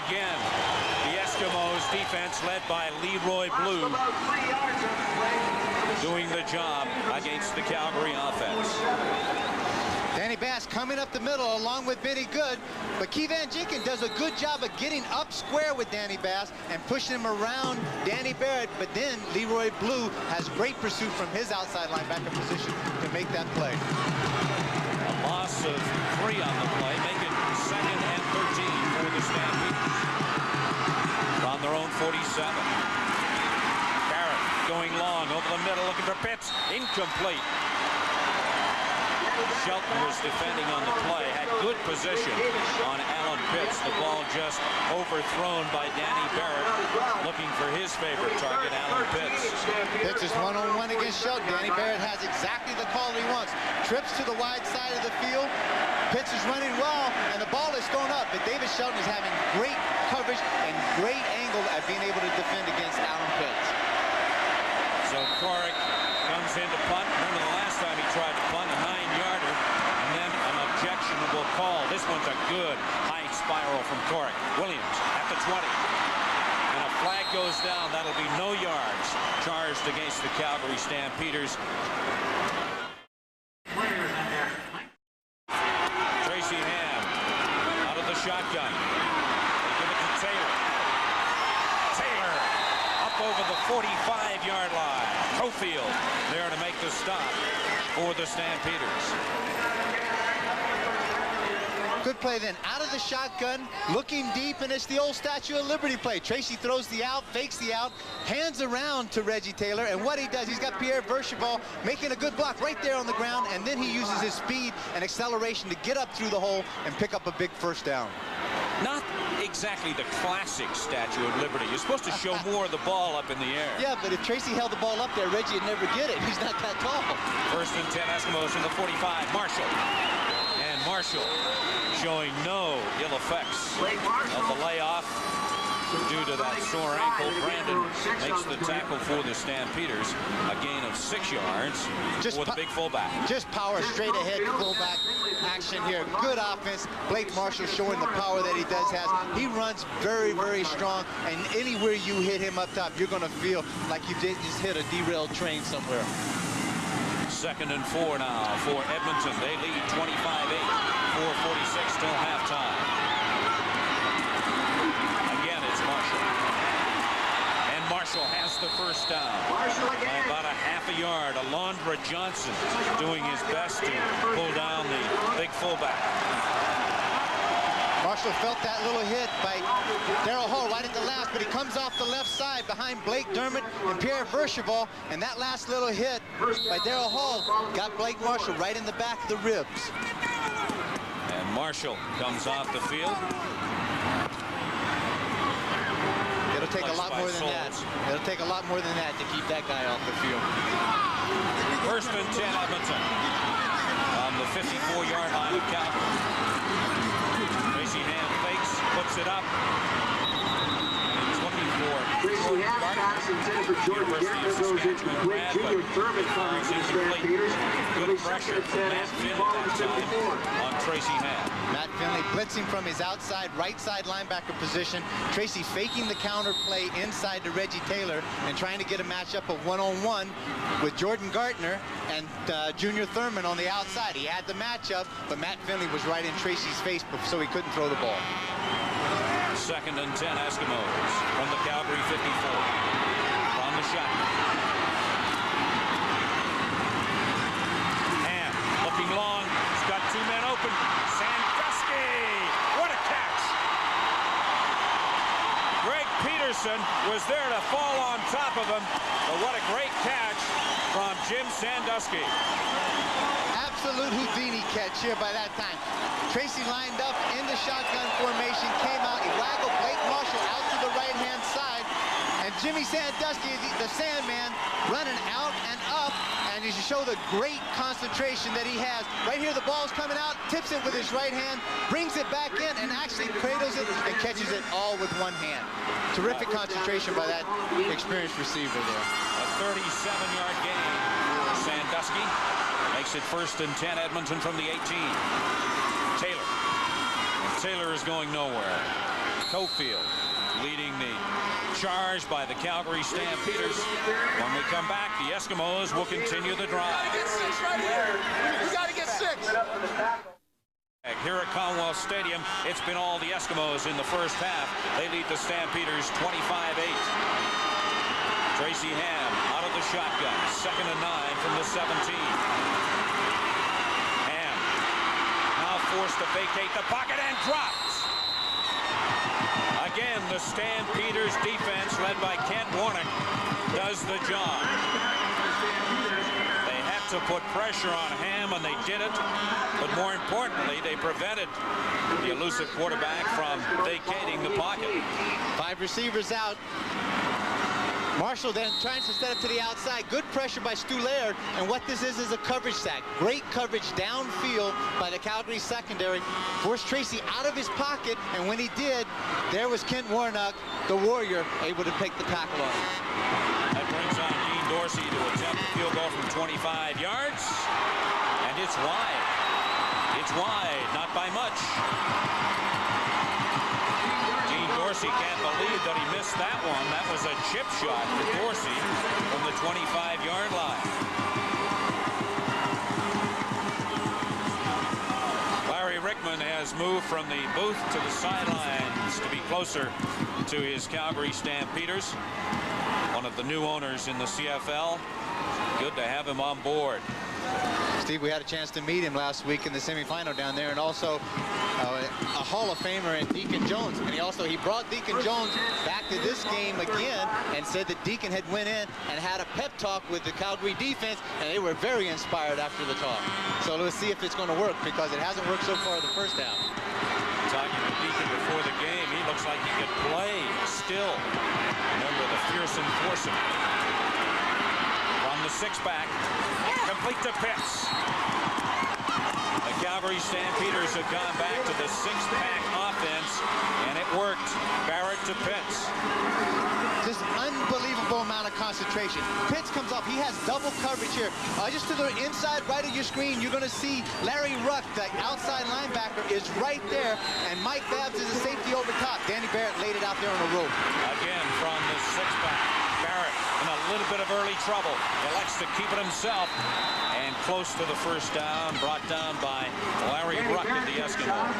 Again, the Eskimos defense led by Leroy Blue doing the job against the Calgary offense. Danny Bass coming up the middle along with Benny Good, but Keevan Jenkins does a good job of getting up square with Danny Bass and pushing him around Danny Barrett, but then Leroy Blue has great pursuit from his outside linebacker position to make that play. A lot loss of 3 on the play, make it 2nd and 13 for the Stampeders. On their own 47. Barrett going long over the middle, looking for Pitts. Incomplete. Shelton was defending on the play, had good position on Alan Pitts. The ball just overthrown by Danny Barrett, looking for his favorite target, Alan Pitts. Pitts is one-on-one against Shelton. Danny Barrett has exactly the call he wants. Trips to the wide side of the field. Pitts is running well, and the ball is thrown up, but David Shelton is having great coverage and great angle at being able to defend against Alan Pitts. So Corrick comes in to punt. Remember the last time he tried to punt, a 9-yarder, and then an objectionable call. This one's a good high spiral from Corrick. Williams at the 20. And a flag goes down. That'll be no yards charged against the Calgary Stampeders. Tracy Ham out of the shotgun. They give it to Taylor. Taylor up over the 45-yard line. Cofield there to make the stop for the Stampeders. Good play then, out of the shotgun, looking deep, and it's the old Statue of Liberty play. Tracy throws the out, fakes the out, hands around to Reggie Taylor, and what he does, he's got Pierre Vercheval making a good block right there on the ground, and then he uses his speed and acceleration to get up through the hole and pick up a big first down. Not exactly the classic Statue of Liberty. You're supposed to show more of the ball up in the air. Yeah, but if Tracy held the ball up there, Reggie would never get it. He's not that tall. 1st and 10, Eskimos in the 45. Marshall. And Marshall showing no ill effects of the layoff due to that sore ankle. Brandon makes the tackle for the Stampeders. A gain of 6 yards for the big fullback. Just power straight ahead fullback action here. Good offense. Blake Marshall showing the power that he does have. He runs very, very strong, and anywhere you hit him up top, you're going to feel like you just hit a derailed train somewhere. 2nd and 4 now for Edmonton. They lead 25-8. 4:46 till halftime. Again, it's Marshall. And Marshall has the first down by about a half a yard. Alondra Johnson doing his best to pull down the big fullback. Marshall felt that little hit by Darryl Hall right at the last, but he comes off the left side behind Blake Dermott and Pierre Vercheval, and that last little hit by Darryl Hall got Blake Marshall right in the back of the ribs. And Marshall comes off the field. It'll take a lot more than that. It'll take a lot more than that to keep that guy off the field. 1st and 10, Edmonton on the 54-yard line of Calgary. Tracy Ham fakes, puts it up. He's looking for Tracy Ham pass intended for Jordan Garrett goes incomplete. Junior Thurman covering the Stampeders. Good pressure from Matt Finley that time on Tracy Ham. Matt Finley blitzing from his outside right side linebacker position. Tracy faking the counter play inside to Reggie Taylor and trying to get a matchup of one-on-one with Jordan Gartner and Junior Thurman on the outside. He had the matchup, but Matt Finley was right in Tracy's face, so he couldn't throw the ball. 2nd and 10, Eskimos from the Calgary 54. On the shot. Ham looking long. He's got 2 men open. Sandusky! What a catch! Greg Peterson was there to fall on top of him, but what a great catch from Jim Sandusky. Absolute Houdini catch here by that time. Tracy lined up in the shotgun formation, came out, he waggled Blake Marshall out to the right-hand side, and Jimmy Sandusky, the Sandman, running out and up, and you show the great concentration that he has. Right here, the ball's coming out, tips it with his right hand, brings it back in, and actually cradles it and catches it all with one hand. Terrific concentration by that experienced receiver there. A 37-yard gain for Sandusky. Makes it 1st and 10, Edmonton from the 18. Taylor. Taylor is going nowhere. Cofield leading the charge by the Calgary Stampeders. When we come back, the Eskimos will continue the drive. We got to get 6. Here at Commonwealth Stadium, it's been all the Eskimos in the first half. They lead the Stampeders 25-8. Tracy Ham out of the shotgun. 2nd and 9 from the 17. Ham forced to vacate the pocket and drops. Again, the Stampeders defense, led by Kent Warnick, does the job. They had to put pressure on Ham, and they did it. But more importantly, they prevented the elusive quarterback from vacating the pocket. 5 receivers out. Marshall then tries to set up to the outside. Good pressure by Stu Laird, and what this is a coverage sack. Great coverage downfield by the Calgary secondary. Forced Tracy out of his pocket, and when he did, there was Kent Warnock, the Warrior, able to pick the tackle on him. That brings on Dean Dorsey to attempt a field goal from 25 yards, and it's wide. It's wide, not by much. Dorsey can't believe that he missed that one. That was a chip shot for Dorsey from the 25-yard line. Larry Rickman has moved from the booth to the sidelines to be closer to his Calgary Stampeders. One of the new owners in the CFL. Good to have him on board. Steve, we had a chance to meet him last week in the semifinal down there, and also a Hall of Famer in Deacon Jones. And he brought Deacon Jones back to this game again and said that Deacon had went in and had a pep talk with the Calgary defense, and they were very inspired after the talk. So let's see if it's going to work, because it hasn't worked so far the first half. Talking to Deacon before the game, he looks like he could play still. Remember the fierce enforcer. From the 6-back, complete to Pitts. The Calgary Stampeders have gone back to the 6-pack offense, and it worked. Barrett to Pitts. Just unbelievable amount of concentration. Pitts comes off. He has double coverage here. Just to the inside right of your screen, you're going to see Larry Ruck, the outside linebacker, is right there, and Mike Babbs is a safety over top. Danny Barrett laid it out there on the rope. Again from the 6-back. Barrett in a little bit of early trouble. Elects to keep it himself, and close to the first down, brought down by Larry Ruck of the Eskimos.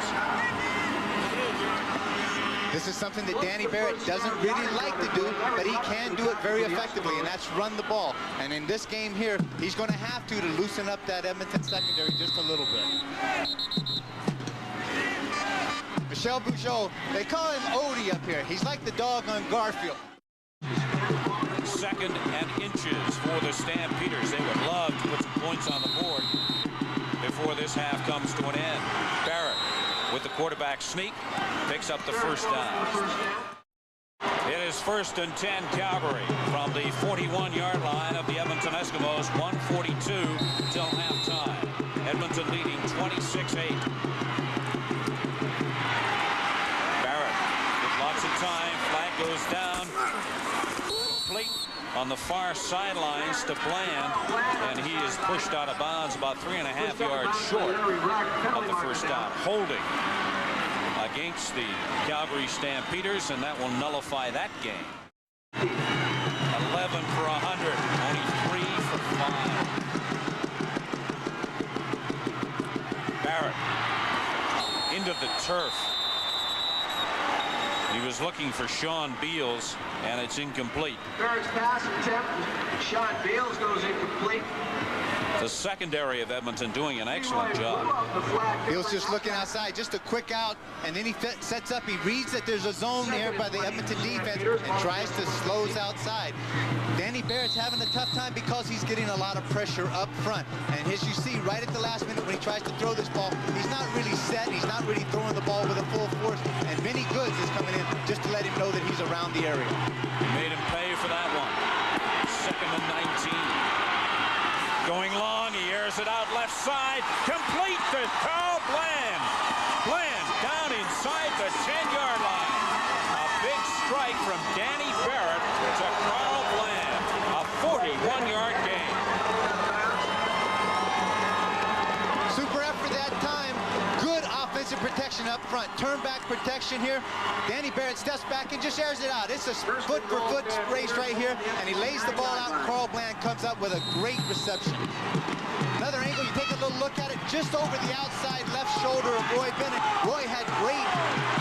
This is something that Danny Barrett doesn't really like to do, but he can do it very effectively, and that's run the ball. And in this game here, he's going to have to loosen up that Edmonton secondary just a little bit. Michel Bugeaud, they call him Odie up here. He's like the dog on Garfield. 2nd and inches for the Stampeders. They would love to put some points on the board before this half comes to an end. Barrett with the quarterback sneak picks up the first down. It is 1st and 10 Calgary from the 41-yard line of the Edmonton Eskimos. 1:42 till halftime. Edmonton leading 26-8. Barrett with lots of time. Flag goes down. Complete on the far sidelines to Bland, and he is pushed out of bounds about 3.5 yards short of the first down. Holding against the Calgary Stampeders, and that will nullify that game. 11 for 100, only 3 for 5. Barrett into the turf. He was looking for Sean Beals, and it's incomplete. Barrett's pass attempt. Sean Beals goes incomplete. The secondary of Edmonton doing an excellent job. Beals just looking outside, just a quick out, and then he sets up. He reads that there's a zone here by the Edmonton defense and tries to slows outside. Danny Barrett's having a tough time because he's getting a lot of pressure up front. And as you see, right at the last minute when he tries to throw this ball, he's not really set. He's not really throwing the ball with a full force. And Vinny Goods is coming in just to let him know that he's around the area. Made him pay for that one. 2nd and 19. Going long, he airs it out left side. Complete to Carl Bland. Bland down inside the 10-yard line. A big strike from Danny Barrett to Carl Bland. A 41-yard gain. Super effort that time. Good offensive protection up front. Turn back protection here. Danny Barrett steps back and just airs it out. It's a foot-for-foot race right here, and he lays the ball out, and Carl Bland comes up with a great reception. Another angle, you take a little look at it, just over the outside left shoulder of Roy Bennett. Roy had great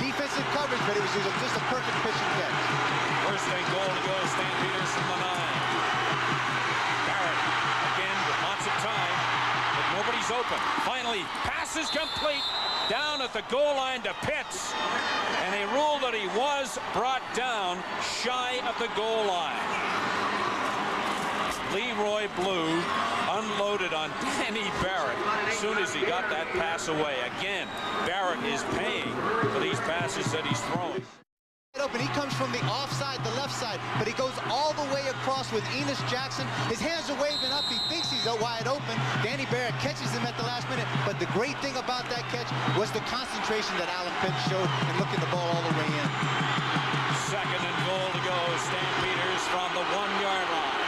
defensive coverage, but it was just a perfect pitch and catch. 1st and goal to go, Stampeders from the 9. Barrett, again, with lots of time, but nobody's open. Finally, pass is complete. down at the goal line to Pitts, and they ruled that he was brought down shy of the goal line. Leroy Blue unloaded on Danny Barrett as soon as he got that pass away. Again, Barrett is paying for these passes that he's throwing. Open. He comes from the offside, the left side, but he goes all the way across with Enos Jackson. His hands are waving up. He thinks he's wide open. Danny Barrett catches him at the last minute, but the great thing about that catch was the concentration that Alan Pitts showed in looking the ball all the way in. Second and goal to go. Stampeders from the 1-yard line.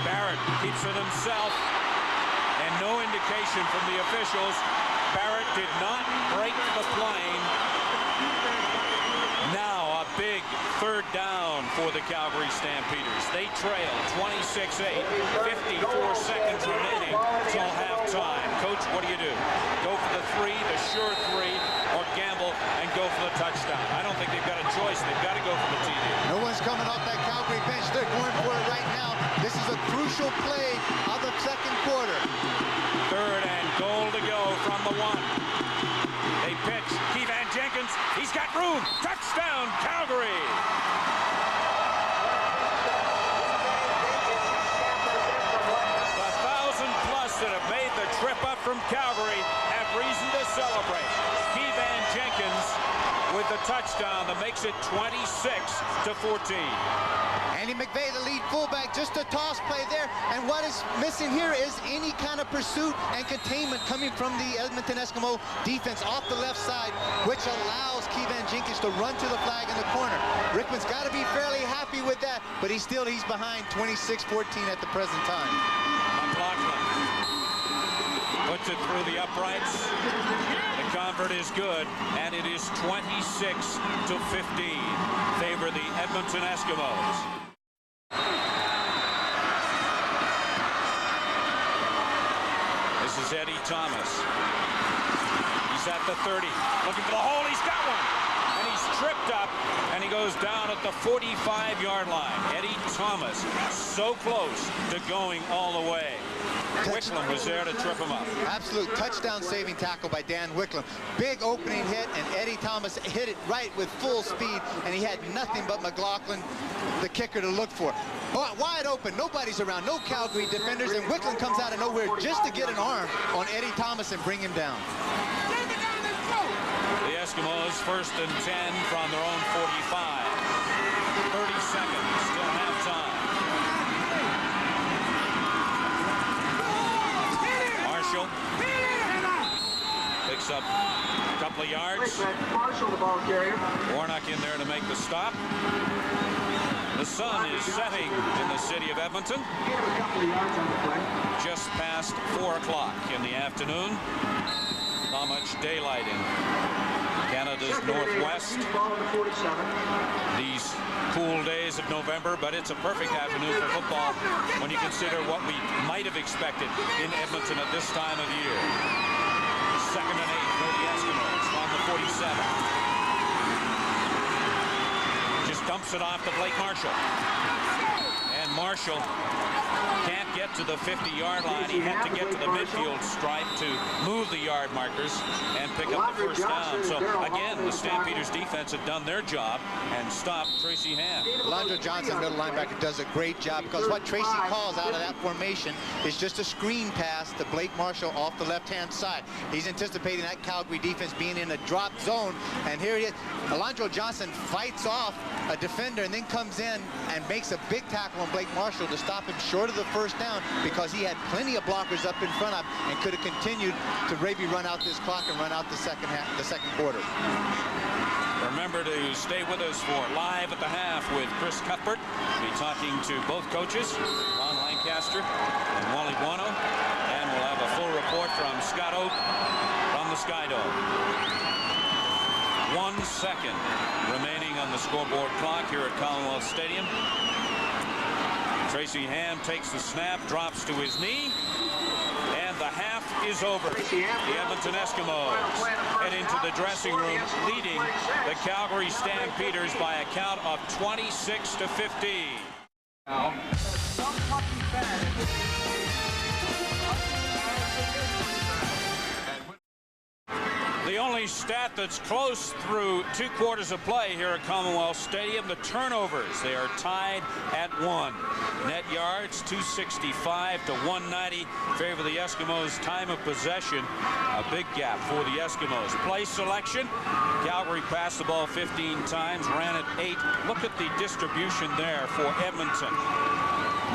Barrett keeps it himself, and no indication from the officials. Barrett did not break the plane. Now a big third down for the Calgary Stampeders. They trail 26-8, 54 seconds remaining till halftime. Coach, what do you do? Go for the three, the sure three, or gamble and go for the touchdown? I don't think they've got a choice. They've got to go for the TD. No one's coming off that Calgary bench. They're going for it right now. This is a crucial play of the second quarter. Third and goal to go from the 1. They pitch. Keevan Jenkins. He's got room. Touchdown, Calgary. The 1,000+ that have made the trip up from Calgary have reason to celebrate. Keevan Jenkins with the touchdown that makes it 26-14. Andy McVeigh, the lead fullback, just a toss play there. And what is missing here is any kind of pursuit and containment coming from the Edmonton Eskimo defense off the left side, which allows Keevan Jenkins to run to the flag in the corner. Rickman's got to be fairly happy with that, but he's behind 26-14 at the present time. McLaughlin puts it through the uprights. The convert is good, and it is 26-15. Favor the Edmonton Eskimos. This is Eddie Thomas. He's at the 30, looking for the hole. He's got one, and he's tripped up, and he goes down at the 45-yard line. Eddie Thomas, so close to going all the way. Wicklum was there to trip him up. Absolute touchdown-saving tackle by Dan Wicklum. Big opening hit, and Eddie Thomas hit it right with full speed, and he had nothing but McLaughlin, the kicker, to look for. Wide open, nobody's around, no Calgary defenders, and Wicklum comes out of nowhere just to get an arm on Eddie Thomas and bring him down. The Eskimos first and 10 from their own 45. 30 seconds till halftime. Marshall picks up a couple of yards. Marshall, the ball carrier. Warnock in there to make the stop. The sun is setting in the city of Edmonton. Just past 4 o'clock in the afternoon. Not much daylight in Canada's northwest these cool days of November, but it's a perfect afternoon for football when you consider what we might have expected in Edmonton at this time of year. Second and 8 for the Eskimos on the 47. Just dumps it off to Blake Marshall. And Marshall can't get to the 50-yard line. He had to get to the midfield stripe to move the yard markers and pick up the first down. So again, the Stampeders defense had done their job and stopped Tracy Ham. Alondra Johnson, middle linebacker, does a great job, because what Tracy calls out of that formation is just a screen pass to Blake Marshall off the left-hand side. He's anticipating that Calgary defense being in a drop zone, and here he is. Alondra Johnson fights off a defender and then comes in and makes a big tackle on Blake Marshall to stop him short of the first down, because he had plenty of blockers up in front of him and could have continued to maybe run out this clock and run out the second quarter. Remember to stay with us for Live at the Half with Chris Cuthbert. We'll be talking to both coaches, Ron Lancaster and Wally Buono, and we'll have a full report from Scott Oak from the Sky Dome. 1 second remaining on the scoreboard clock here at Commonwealth Stadium. Tracy Ham takes the snap, drops to his knee, and the half is over. The Edmonton Eskimos head into the dressing room, leading the Calgary Stampeders by a count of 26-15. only stat that's close through 2 quarters of play here at Commonwealth Stadium. The turnovers, they are tied at 1. Net yards, 265 to 190. Favor the Eskimos. Time of possession, a big gap for the Eskimos. Play selection, Calgary passed the ball 15 times, ran it 8. Look at the distribution there for Edmonton.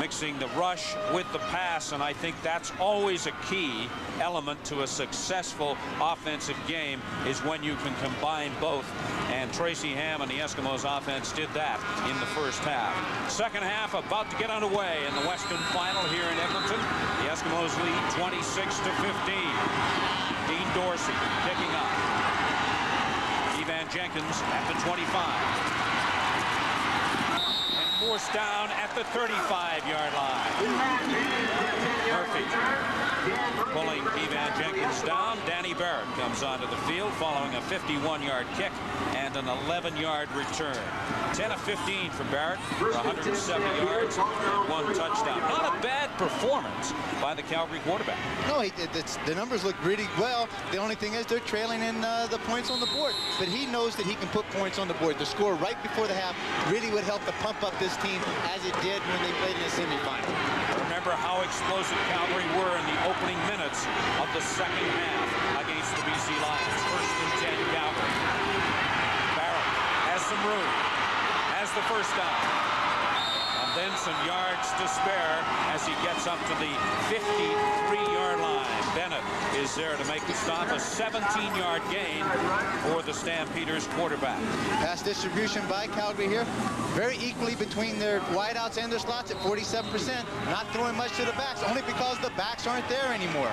Mixing the rush with the pass, and I think that's always a key element to a successful offensive game, is when you can combine both. And Tracy Ham and the Eskimos offense did that in the first half. Second half about to get underway in the Western Final here in Edmonton. The Eskimos lead 26 to 15. Dean Dorsey kicking up. Evan Jenkins at the 25. Forced down at the 35-yard line. Murphy pulling Evan Jenkins down. Danny Barrett comes onto the field following a 51-yard kick and an 11-yard return. 10 of 15 for Barrett for 170 yards and 1 touchdown. Not a bad performance by the Calgary quarterback. No, the numbers look really well. The only thing is they're trailing in the points on the board. But he knows that he can put points on the board. The score right before the half really would help to pump up this team as it did when they played in the semifinal. Remember how explosive Calgary were in the opening minutes of the second half against the BC Lions. First and 10 Calgary. Barrett has some room, has the first down. And then some yards to spare as he gets up to the 53-yard line. Bennett is there to make the stop. A 17-yard gain for the Stampeders quarterback. Pass distribution by Calgary here. Very equally between their wideouts and their slots at 47%. Not throwing much to the backs, only because the backs aren't there anymore.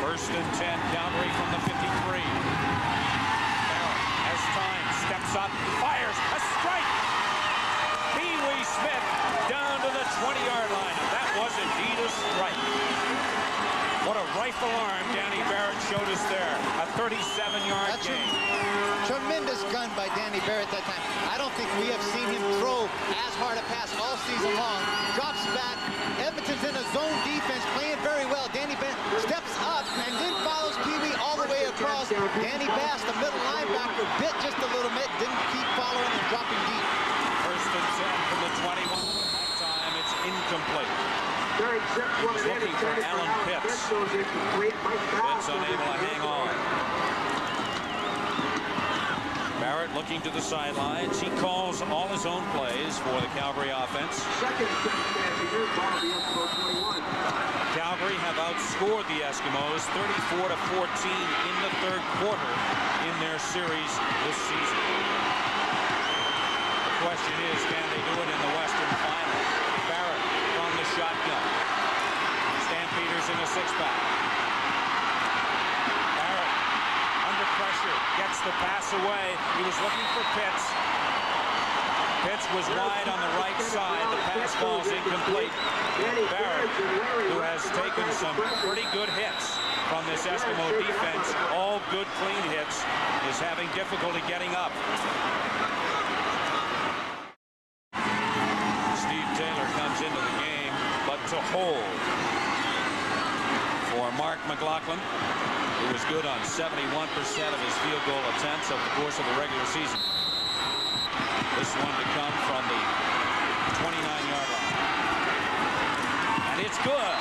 First and 10, Calgary from the 53. Barrett has time, steps up, fires, a strike! Pee-wee Smith down to the 20-yard line. And that was indeed a strike. What a rifle arm Danny Barrett showed us there. A 37-yard gain. Tremendous gun by Danny Barrett that time. I don't think we have seen him throw as hard a pass all season long. Drops back. Edmonton's in a zone defense, playing very well. Danny Barrett steps up and then follows Pee-wee all the way across. Danny Bass, the middle linebacker, bit just a little bit, didn't keep following and dropping deep. First and 10 from the 21. That time it's incomplete. He's looking for Alan Pitts. Pitts unable to hang on. Barrett looking to the sidelines. He calls all his own plays for the Calgary offense. Calgary have outscored the Eskimos 34 to 14 in the third quarter in their series this season. The question is, can they do it in the Western Final? Barrett from the shotgun. Stampeders in a 6-back. Barrett under pressure, gets the pass away. He was looking for Pitts. Pitts was wide on the right side. The pass falls incomplete. Barrett, who has taken some pretty good hits from this Eskimo defense, all good clean hits, is having difficulty getting up. Steve Taylor comes into the game, but to hold for Mark McLaughlin, who was good on 71% of his field goal attempts over the course of the regular season. This one to come from the 29-yard line. And it's good.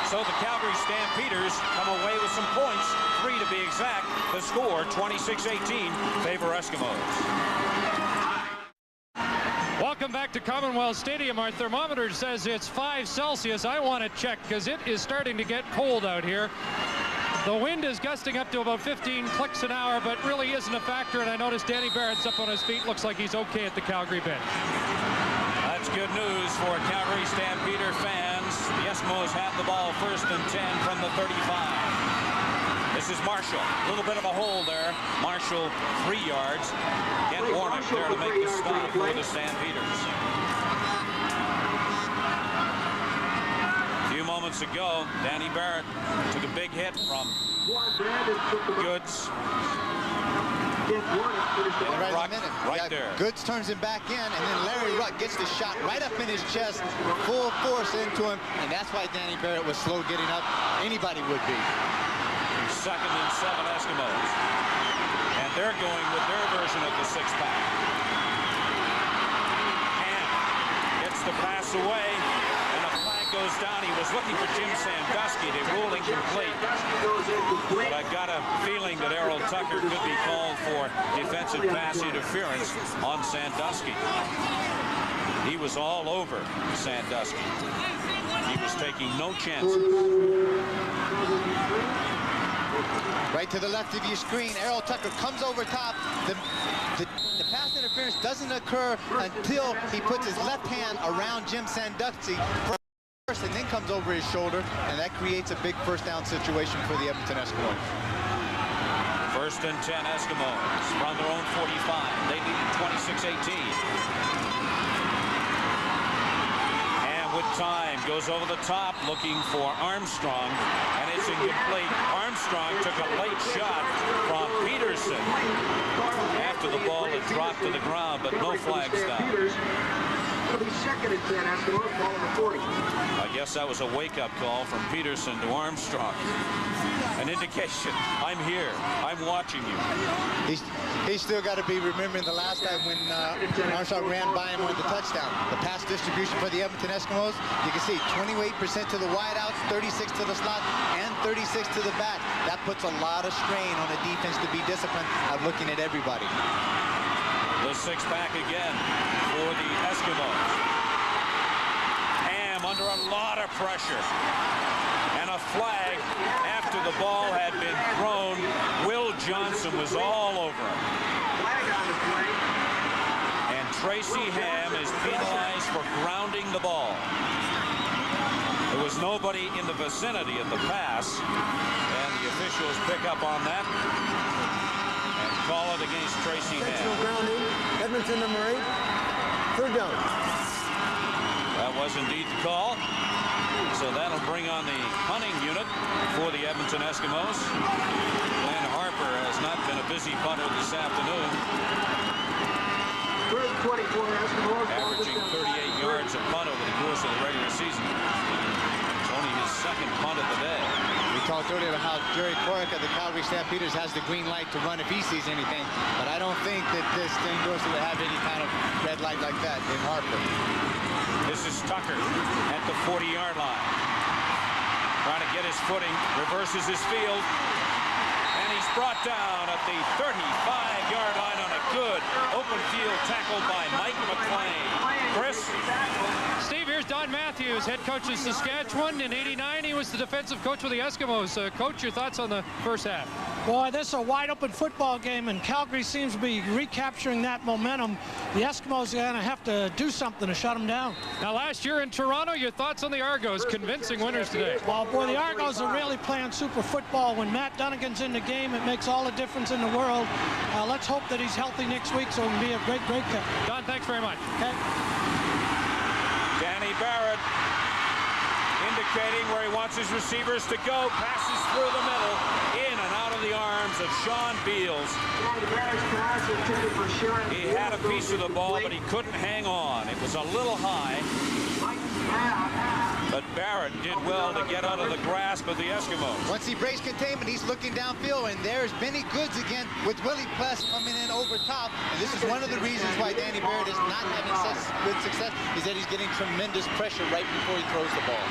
So the Calgary Stampeders come away with some points, 3 to be exact. The score, 26-18, favor Eskimos. Welcome back to Commonwealth Stadium. Our thermometer says it's 5 Celsius. I want to check because it is starting to get cold out here. The wind is gusting up to about 15 clicks an hour, but really isn't a factor. And I noticed Danny Barrett's up on his feet. Looks like he's okay at the Calgary bench. That's good news for Calgary Stampeder fans. The Eskimos have the ball first and 10 from the 35. This is Marshall. A little bit of a hole there. Marshall 3 yards. Kent Warnick there to make the stop for the Stampeders. A few moments ago, Danny Barrett took a big hit from Goods. Right there. Goods turns him back in, and then Larry Ruck gets the shot right up in his chest, full force into him, and that's why Danny Barrett was slow getting up. Anybody would be. 2nd and 7 Eskimos. And they're going with their version of the six-pack. Ham gets the pass away, and a flag goes down. He was looking for Jim Sandusky. They ruled incomplete. But I got a feeling that Errol Tucker could be called for defensive pass interference on Sandusky. He was all over Sandusky. He was taking no chances. Right to the left of your screen, Errol Tucker comes over top. The pass interference doesn't occur until he puts his left hand around Jim Sandusky first and then comes over his shoulder, and that creates a big first down situation for the Edmonton Eskimos. 1st and 10 Eskimos from their own 45. They lead 26-18. With time, goes over the top looking for Armstrong, and it's incomplete. Armstrong took a late shot from Peterson after the ball had dropped to the ground, but no flags down. It'll be 2nd and 10, Eskimos, ball on the 40. I guess that was a wake-up call from Peterson to Armstrong. An indication, I'm here, I'm watching you. He's still got to be remembering the last time when Armstrong ran by him on the touchdown. The pass distribution for the Edmonton Eskimos, you can see 28% to the wideouts, 36 to the slot, and 36 to the back. That puts a lot of strain on the defense to be disciplined of looking at everybody. The six-pack again for the Eskimos. Ham under a lot of pressure. And a flag after the ball had been thrown. Will Johnson was all over him. And Tracy Ham is penalized for grounding the ball. There was nobody in the vicinity of the pass, and the officials pick up on that and call it against Tracy Ham. Grounding, Edmonton number 8, 3rd down. That was indeed the call. So that'll bring on the punting unit for the Edmonton Eskimos. Glenn Harper has not been a busy punter this afternoon. 24 Eskimos. Averaging 38 yards a punt over the course of the regular season. It's only his 2nd punt of the day. We talked earlier about how Jerry Corrick of the Calgary Stampeders has the green light to run if he sees anything, but I don't think that this thing goes to have any kind of red light like that in Harper. This is Tucker at the 40-yard line. Trying to get his footing, reverses his field, and he's brought down at the 35-yard line on a good open field tackle by Mike McLean. Chris? Steve, here's Don Matthews, head coach of Saskatchewan. In '89, he was the defensive coach for the Eskimos. Coach, your thoughts on the first half? Boy, this is a wide-open football game, and Calgary seems to be recapturing that momentum. The Eskimos are going to have to do something to shut them down. Now, last year in Toronto, your thoughts on the Argos, convincing winners today? Well, boy, the Argos are really playing super football. When Matt Dunnigan's in the game, it makes all the difference in the world. Let's hope that he's healthy next week so he can be a great cut. Don, thanks very much. Okay. Danny Barrett indicating where he wants his receivers to go. Passes through the middle, in and out of the arms of Sean Beals. He had a piece of the ball, but he couldn't hang on. It was a little high. But Barrett did well to get out of the grasp of the Eskimos. Once he breaks containment, he's looking downfield, and there's Benny Goods again with Willie Pless coming in over top. And this is one of the reasons why Danny Barrett is not having such good success, is that he's getting tremendous pressure right before he throws the ball.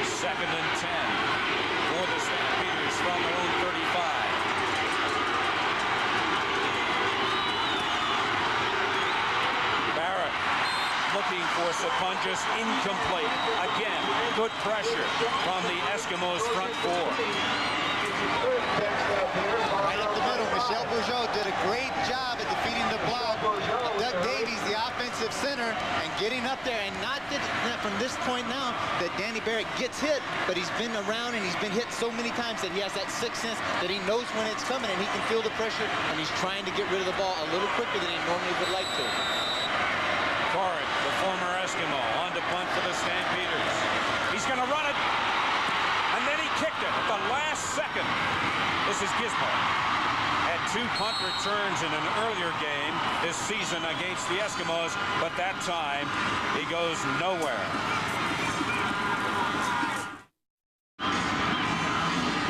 2nd and 10 for the Stampeders from their own 35. Barrett looking for Sapunjas, incomplete. Again, good pressure from the Eskimos front four. Right up the middle, Michel Bourgeau did a great job at defeating the block. Doug Davies, the offensive center, and getting up there, and not that from this point now that Danny Barrett gets hit, but he's been around and he's been hit so many times that he has that sixth sense that he knows when it's coming and he can feel the pressure, and he's trying to get rid of the ball a little quicker than he normally would like to. Corrick, the former Eskimo, on to punt for the Stampeders. He's going to run it, and then he kicked it at the last second. This is Gizmo. Had 2 punt returns in an earlier game this season against the Eskimos, but that time he goes nowhere.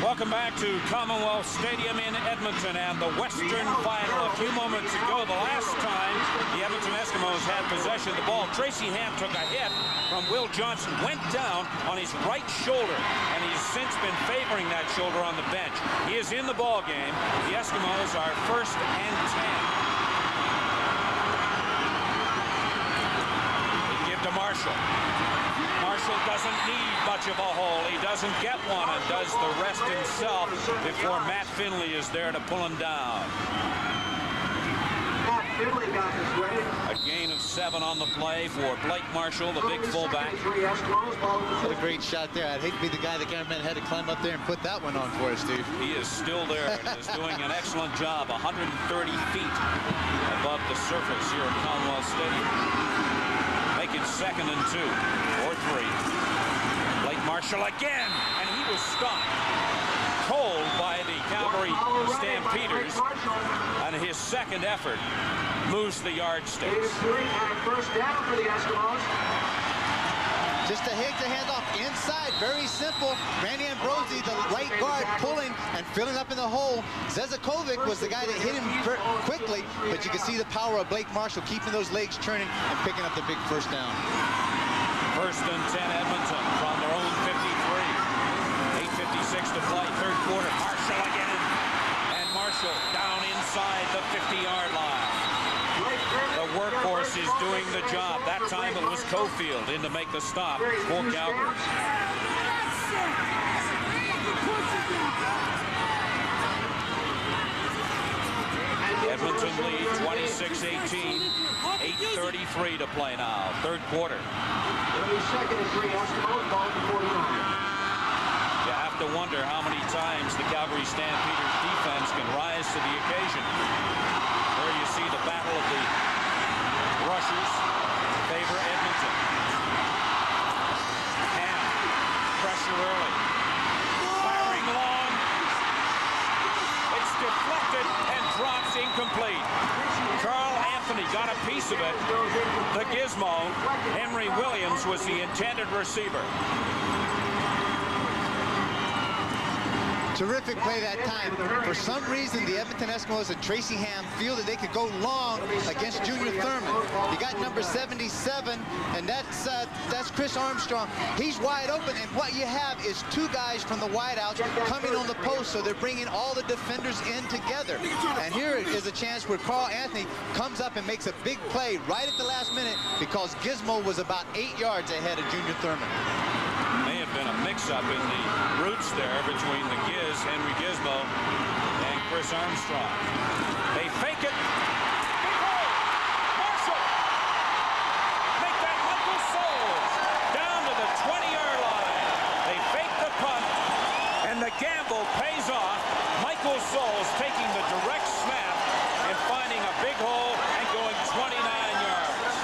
Welcome back to Commonwealth Stadium in Edmonton and the Western Final. A few moments ago, the last time the Edmonton Eskimos had possession of the ball, Tracy Ham took a hit from Will Johnson, went down on his right shoulder, and he's since been favoring that shoulder on the bench. He is in the ball game. The Eskimos are 1st and 10. They give to Marshall. Marshall doesn't need much of a hole. He doesn't get one and does the rest himself before Matt Finley is there to pull him down. Matt Finley got his way. A gain of 7 on the play for Blake Marshall, the big fullback. What a great shot there. I'd hate to be the guy the cameraman had to climb up there and put that one on for us, Steve. He is still there and is doing an excellent job. 130 feet above the surface here at Commonwealth Stadium. Make it 2nd and 2 or 3. Blake Marshall again, and he was stopped cold by the Calgary Stampeders, and his second effort moves the yardsticks. First down for the Eskimos. Just a hit to hand off inside, very simple. Randy Ambrosi, the right guard, pulling and filling up in the hole. Zezakovic was the guy that hit him quickly, but you can see the power of Blake Marshall keeping those legs churning and picking up the big first down. 1st and 10 Edmonton from their own 53. 8:56 to play, 3rd quarter. Marshall again, and Marshall down inside the 50-yard line. The workhorse is doing the job. That time it was Cofield in to make the stop for Calgary. Edmonton lead 26-18. 8:33 to play now. 3rd quarter. 2nd and 3 Eskimos, ball at the 49. You have to wonder how many times the Calgary Stampeders defense can rise to the occasion. There you see the battle of the rushers favor Edmonton. And pressure early. Firing long. It's deflected and drops incomplete. Carl Anthony got a piece of it. The gizmo, Henry Williams, was the intended receiver. Terrific play that time. For some reason, the Edmonton Eskimos and Tracy Ham feel that they could go long against Junior Thurman. You got number 77, and that's Chris Armstrong. He's wide open, and what you have is 2 guys from the wideouts coming on the post, so they're bringing all the defenders in together. And here is a chance where Carl Anthony comes up and makes a big play right at the last minute because Gizmo was about 8 yards ahead of Junior Thurman. May have been a mix-up in the routes there between the Henry Gizmo, and Chris Armstrong. They fake it. Big hole. Marshall. Make that Michael Souls down to the 20-yard line. They fake the punt, and the gamble pays off. Michael Souls taking the direct snap and finding a big hole and going 29 yards.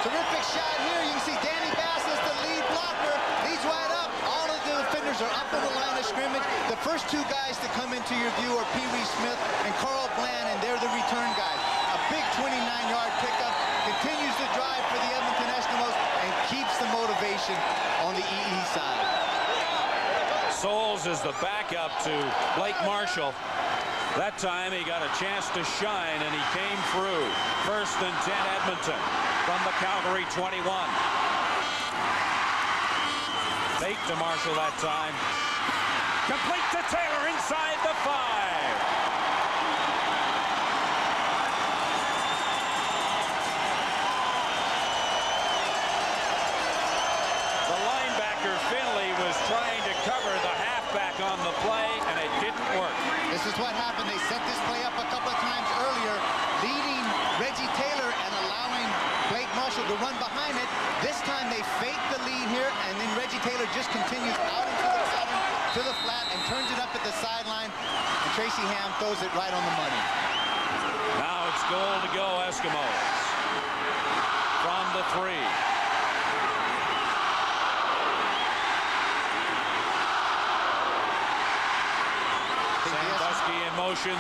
Terrific shot here. You can see Danny Bass is the lead blocker. Leads wide up. All of the defenders are up on the line of scrimmage. The first 2 guys to come into your view are Pee Wee Smith and Carl Bland, and they're the return guys. A big 29-yard pickup. Continues the drive for the Edmonton Eskimos and keeps the motivation on the EE side. Souls is the backup to Blake Marshall. That time he got a chance to shine, and he came through. 1st and 10 Edmonton from the Calgary 21. Fake to Marshall that time. Complete to Taylor inside the 5. The linebacker Finley was trying to cover the halfback on the play, and it didn't work. This is what happened. They set this play up a couple of times earlier, leading Reggie Taylor and allowing Blake Marshall to run behind it. This time they fake the lead here, and then Reggie Taylor just continues out into the pattern to the flat and turns it up at the sideline, and Tracy Ham throws it right on the money. Now it's goal to go, Eskimos. From the 3. Sandusky in motion.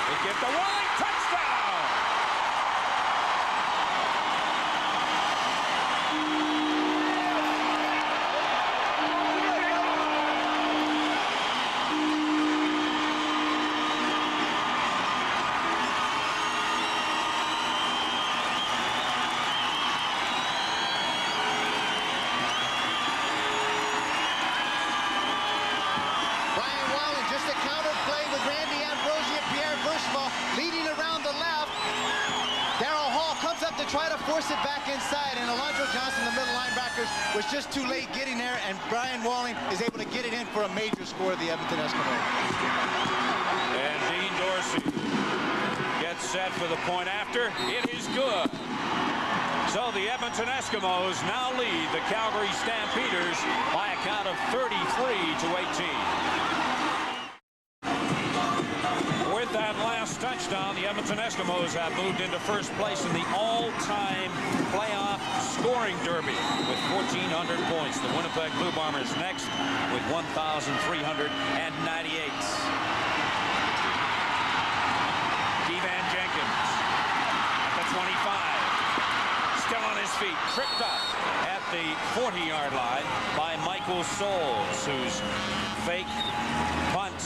They get the Walling touchdown! try to force it back inside, and Alonzo Johnson, the middle linebackers, was just too late getting there, and Brian Walling is able to get it in for a major score of the Edmonton Eskimos. And Dean Dorsey gets set for the point after. It is good. So the Edmonton Eskimos now lead the Calgary Stampeders by a count of 33-18. With that last touchdown, the Edmonton Eskimos have moved into first place in the all-time playoff scoring derby with 1,400 points. The Winnipeg Blue Bombers next with 1,398. Keevan Jenkins at the 25. Still on his feet, tripped up at the 40-yard line by Michael Souls, whose fake punt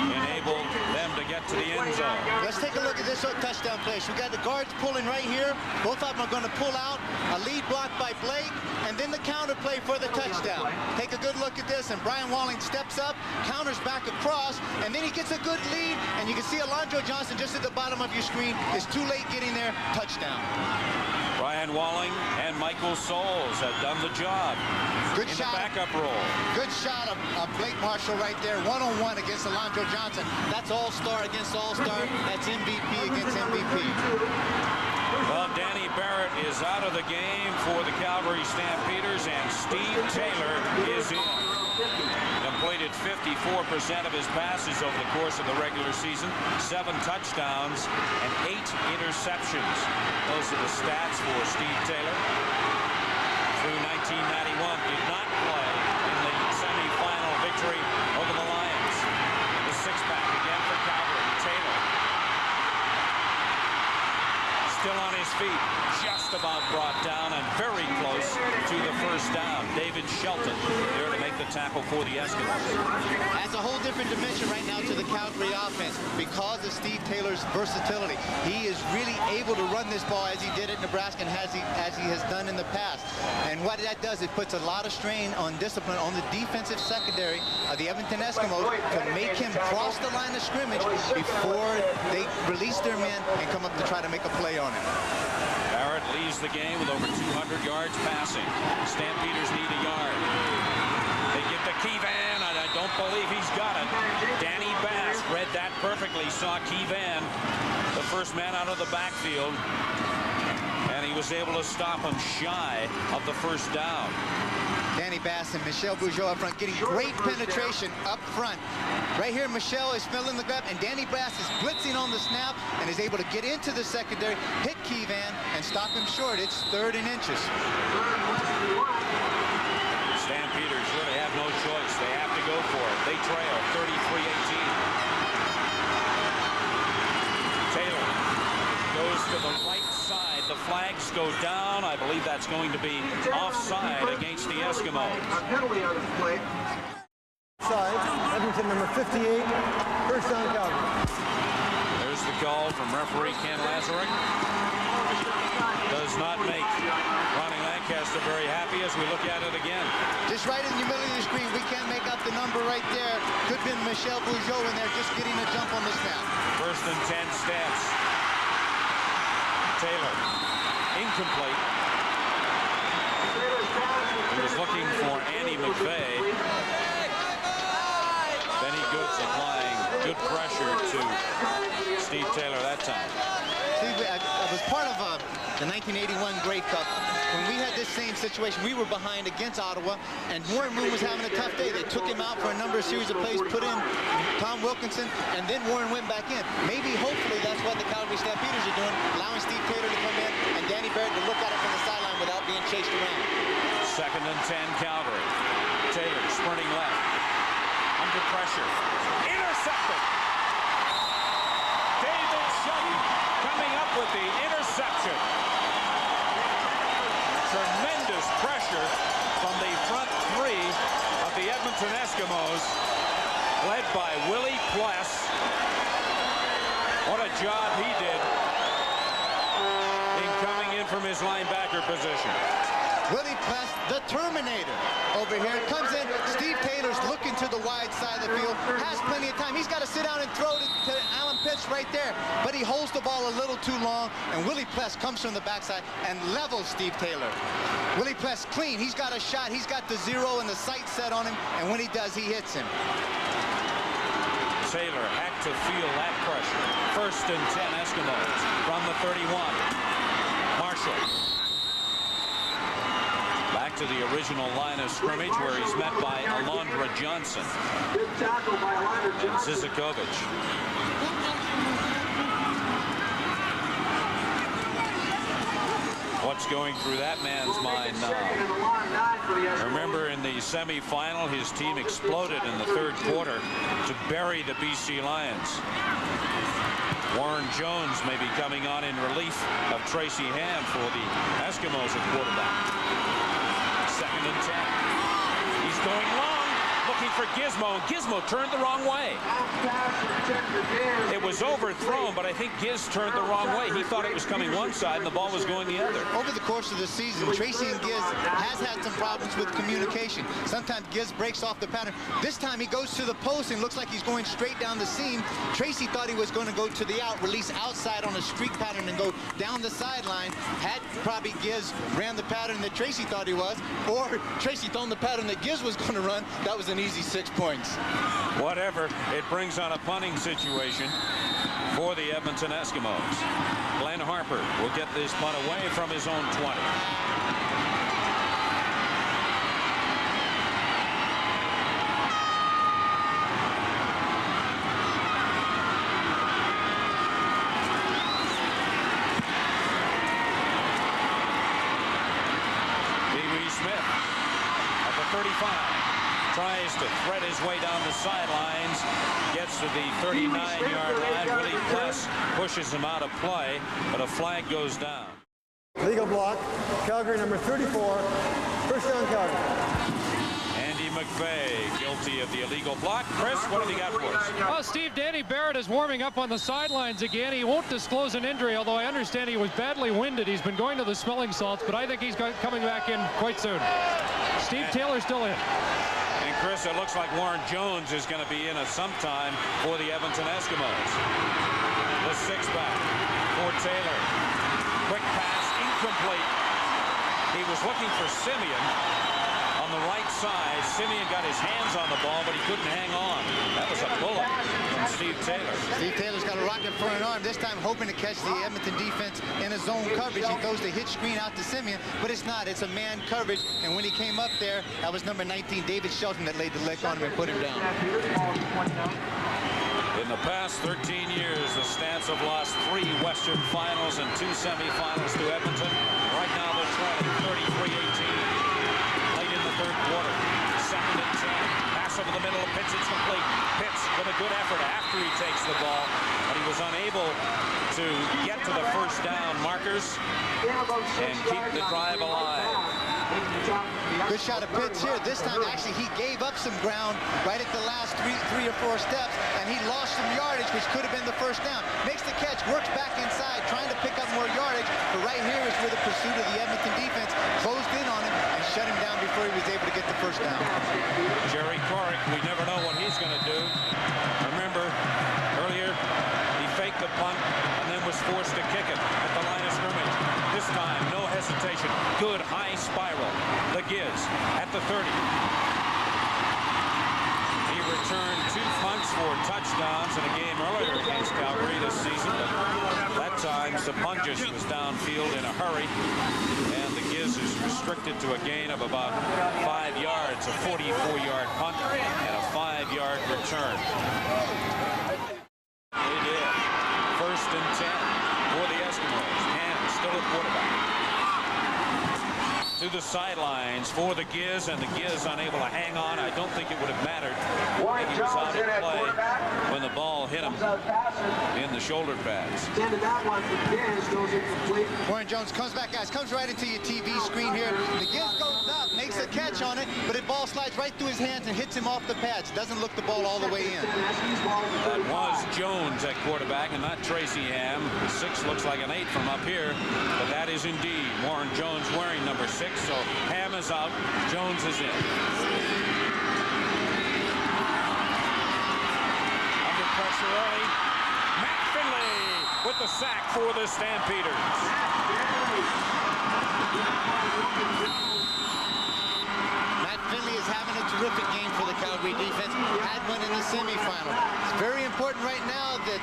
enabled them to get to the end zone. Let's take a look at this touchdown play. We got the guards pulling right here. Both of them are going to pull out. A lead block by Blake, and then the counter play for the touchdown. Take a good look at this, and Brian Walling steps up, counters back across, and then he gets a good lead, and you can see Alonzo Johnson just at the bottom of your screen is too late getting there. Touchdown. Brian Walling and Michael Souls have done the job. Good in shot. The backup role. Good shot of Blake Marshall right there, one-on-one against Alonzo Johnson. That's all-star against all-star. That's MVP against MVP. Well, Danny Barrett is out of the game for the Calgary Stampeders, and Steve Taylor is in. Completed 54% of his passes over the course of the regular season, 7 touchdowns and 8 interceptions. Those are the stats for Steve Taylor. Through 1991, did not play in the semifinal victory over the Lions. The six-back again for Calgary. Taylor still on his feet, just about brought down and very close to the first down. David Shelton there to make the tackle for the Eskimos. Adds a whole different dimension right now to the Calgary offense because of Steve Taylor's versatility. He is really able to run this ball as he did at Nebraska and as he has done in the past. And what that does, it puts a lot of strain on discipline on the defensive secondary of the Edmonton Eskimos to make him cross the line of scrimmage before they release their men and come up to try to make a play on him. Barrett leads the game with over 200 yards passing. Stampeders need a yard. They give to Keevan, and I don't believe he's got it. Danny Bass read that perfectly, saw Keevan, the first man out of the backfield, and he was able to stop him shy of the first down. Danny Bass and Michel Bugeaud up front getting great penetration up front. Right here, Michel is filling the gap, and Danny Bass is blitzing on the snap and is able to get into the secondary, hit Keevan, and stop him short. It's 3rd and inches. Stampeders really have no choice. They have to go for it. They trail 33-18. Taylor goes to the right side. The flags go down. I believe that's going to be offside against the Eskimos. A penalty on the play. Side, Edmonton number 58, first down Calgary. There's the call from referee Ken Lazarek. Does not make Ronnie Lancaster very happy as we look at it again. Just right in the middle of the screen, we can't make out the number right there. Could have been Michel Bugeaud in there just getting a jump on the snap. 1st and 10 steps. Taylor, incomplete. He was looking for Andy McVeigh. Benny Goods applying good pressure to Steve Taylor that time. Steve, I was part of the 1981 Grey Cup. When we had this same situation, we were behind against Ottawa, and Warren Moon was having a tough day. They took him out for a number of series of plays, put in Tom Wilkinson, and then Warren went back in. Maybe, hopefully, that's what the Calgary Stampeders are doing, allowing Steve Taylor to come in and Danny Barrett to look at it from the sideline without being chased around. 2nd and 10 Calgary. Taylor sprinting left. Under pressure. Intercepted. David Shelton coming up with the interception. Tremendous pressure from the front 3 of the Edmonton Eskimos, led by Willie Pless. What a job he did in coming in from his linebacker position. Willie Pless, the Terminator, over here. Comes in. Steve Taylor's looking to the wide side of the field. Has plenty of time. He's got to sit down and throw to Alan Pitts right there. But he holds the ball a little too long. And Willie Pless comes from the backside and levels Steve Taylor. Willie Pless clean. He's got a shot. He's got the 0 and the sight set on him. And when he does, he hits him. Taylor had to feel that pressure. 1st and 10 Eskimos from the 31. Marshall. Back to the original line of scrimmage where he's met by Alondra Johnson and Zizikovich. What's going through that man's mind now? Remember, in the semifinal, his team exploded in the 3rd quarter to bury the BC Lions. Warren Jones may be coming on in relief of Tracy Ham for the Eskimos at quarterback. 2nd and 10. He's going long, looking for Gizmo. Gizmo turned the wrong way. It was overthrown, but I think Giz turned the wrong way. He thought it was coming one side and the ball was going the other. Over the course of the season, Tracy and Giz has had some problems with communication. Sometimes Giz breaks off the pattern. This time he goes to the post and looks like he's going straight down the seam. Tracy thought he was going to go to the out, release outside on a streak pattern and go down the sideline. Had probably Giz ran the pattern that Tracy thought he was, or Tracy thrown the pattern that Giz was going to run, that was an easy 6 points. Whatever, it brings on a punting situation for the Edmonton Eskimos. Glenn Harper will get this punt away from his own 20. Pee-wee Smith at the 35. Tries to thread his way down the sidelines, gets to the 39-yard line. Willie Pless pushes him out of play, but a flag goes down. Legal block. Calgary number 34. First down, Calgary. Andy McVeigh guilty of the illegal block. Chris, what have you got for us? Well, Steve, Danny Barrett is warming up on the sidelines again. He won't disclose an injury, although I understand he was badly winded. He's been going to the smelling salts, but I think he's coming back in quite soon. Steve Taylor's still in. And Chris, it looks like Warren Jones is going to be in at some time for the Edmonton Eskimos. The 6-back for Taylor. Quick pass, incomplete. He was looking for Simeon on the right side. Simeon got his hands on the ball, but he couldn't hang on. That was a bullet from Steve Taylor. Steve Taylor's got a rocket for an arm, this time hoping to catch the Edmonton defense in a zone coverage. He throws the hitch screen out to Simeon, but it's not. It's a man coverage, and when he came up there, that was number 19, David Shelton, that laid the lick on him and put him down. In the past 13 years, the Stamps have lost 3 Western Finals and 2 semifinals to Edmonton. Right now they're trailing 33-18. Late in the 3rd quarter. 2nd and 10. Pass over the middle of Pitts. It's complete. Pitts with a good effort after he takes the ball, but he was unable to get to the first down markers and keep the drive alive. Good shot of Pitts here. This time, actually, he gave up some ground right at the last three or four steps, and he lost some yardage, which could have been the first down. Makes the catch, works back inside, trying to pick up more yardage, but right here is where the pursuit of the Edmonton defense closed in on him and shut him down before he was able to get the first down. Jerry Corrick, we never know what he's going to do. Remember, earlier, he faked the punt and then was forced to kick it at the line of scrimmage. This time, no hesitation. Good high spiral. The Giz at the 30. He returned 2 punts for touchdowns in a game earlier against Calgary this season. That time, Sapunjas was downfield in a hurry, and the Giz is restricted to a gain of about 5 yards, a 44-yard punt, and a 5-yard return. They did. 1st and 10 for the Eskimos. Hand still at quarterback. To the sidelines for the Giz, and the Giz unable to hang on. I don't think it would have mattered. I think he was out of play when the ball hit him in the shoulder pads. Warren Jones comes back, guys, comes right into your TV screen here. The Giz goes up, makes a catch, touch on it, but the ball slides right through his hands and hits him off the pads. Doesn't look the ball all the way in. That was Jones at quarterback and not Tracy Ham. 6 looks like an 8 from up here, but that is indeed Warren Jones wearing number 6. So Ham is out, Jones is in. Under pressure early, Matt Finley with the sack for the Stampeders. Matt Finley is having a terrific game for the Calgary defense. Had one in the semifinal. It's very important right now that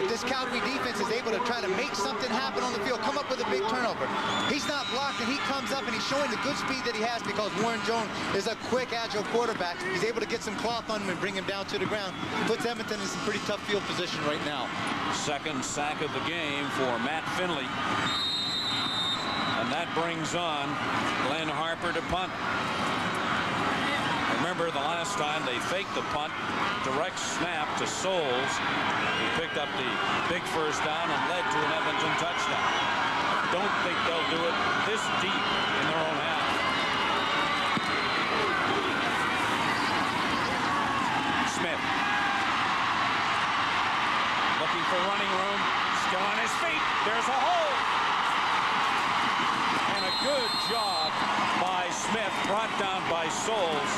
this Calgary defense is able to try to make something happen on the field, come up with a big turnover. He's not blocked, and he comes up and he's showing the good speed that he has because Warren Jones is a quick, agile quarterback. He's able to get some cloth on him and bring him down to the ground. Puts Edmonton in some pretty tough field position right now. Second sack of the game for Matt Finley. And that brings on Glenn Harper to punt. Remember the last time they faked the punt, direct snap to Souls, who picked up the big first down and led to an Edmonton touchdown. I don't think they'll do it this deep in their own half. Smith. Looking for running room. Still on his feet. There's a hole. And a good job by Smith, brought down by Souls.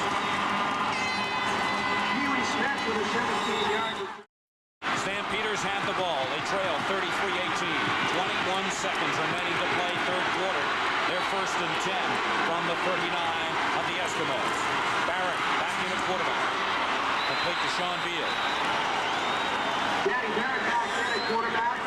Stampeders have the ball. They trail 33-18. 21 seconds remaining to play third quarter. They're first and 10 from the 39 of the Eskimos. Barrett back in at quarterback. Complete to Sean Beal. Danny Barrett back in at quarterback.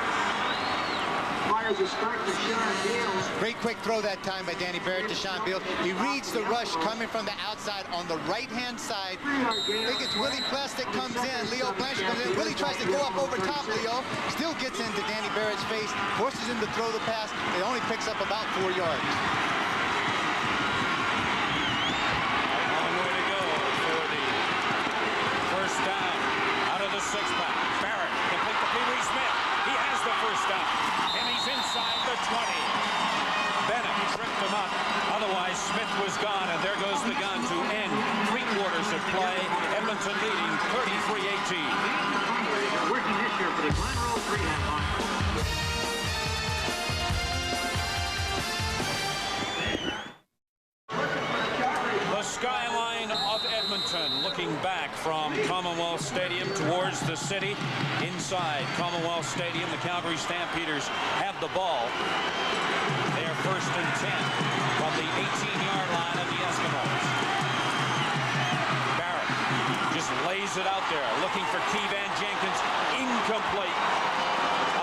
Fires a start to Sean Beal. Great quick throw that time by Danny Barrett to Sean Beal. He reads the rush coming from the outside on the right-hand side. I think it's Willie Pless that comes in. Leo Blanchard comes in. Willie tries to go up over top Leo. Still gets into Danny Barrett's face. Forces him to throw the pass. It only picks up about 4 yards. Long way to go for the first down out of the 6-pack. Barrett complete to Pee Wee Smith. He has the first down. And he's inside the 20. Bennett tripped him up. Otherwise, Smith was gone, and there goes the gun to end 3 quarters of play. Edmonton leading 33-18. Working this year for the Glen Roll 3-hand line. The skyline of Edmonton, looking back from Commonwealth Stadium towards the city. Inside Commonwealth Stadium, the Calgary Stampeders have the ball. They are first and 10 from the 18-yard line of the Eskimos. Barrett just lays it out there, looking for Keevan Jenkins. Incomplete.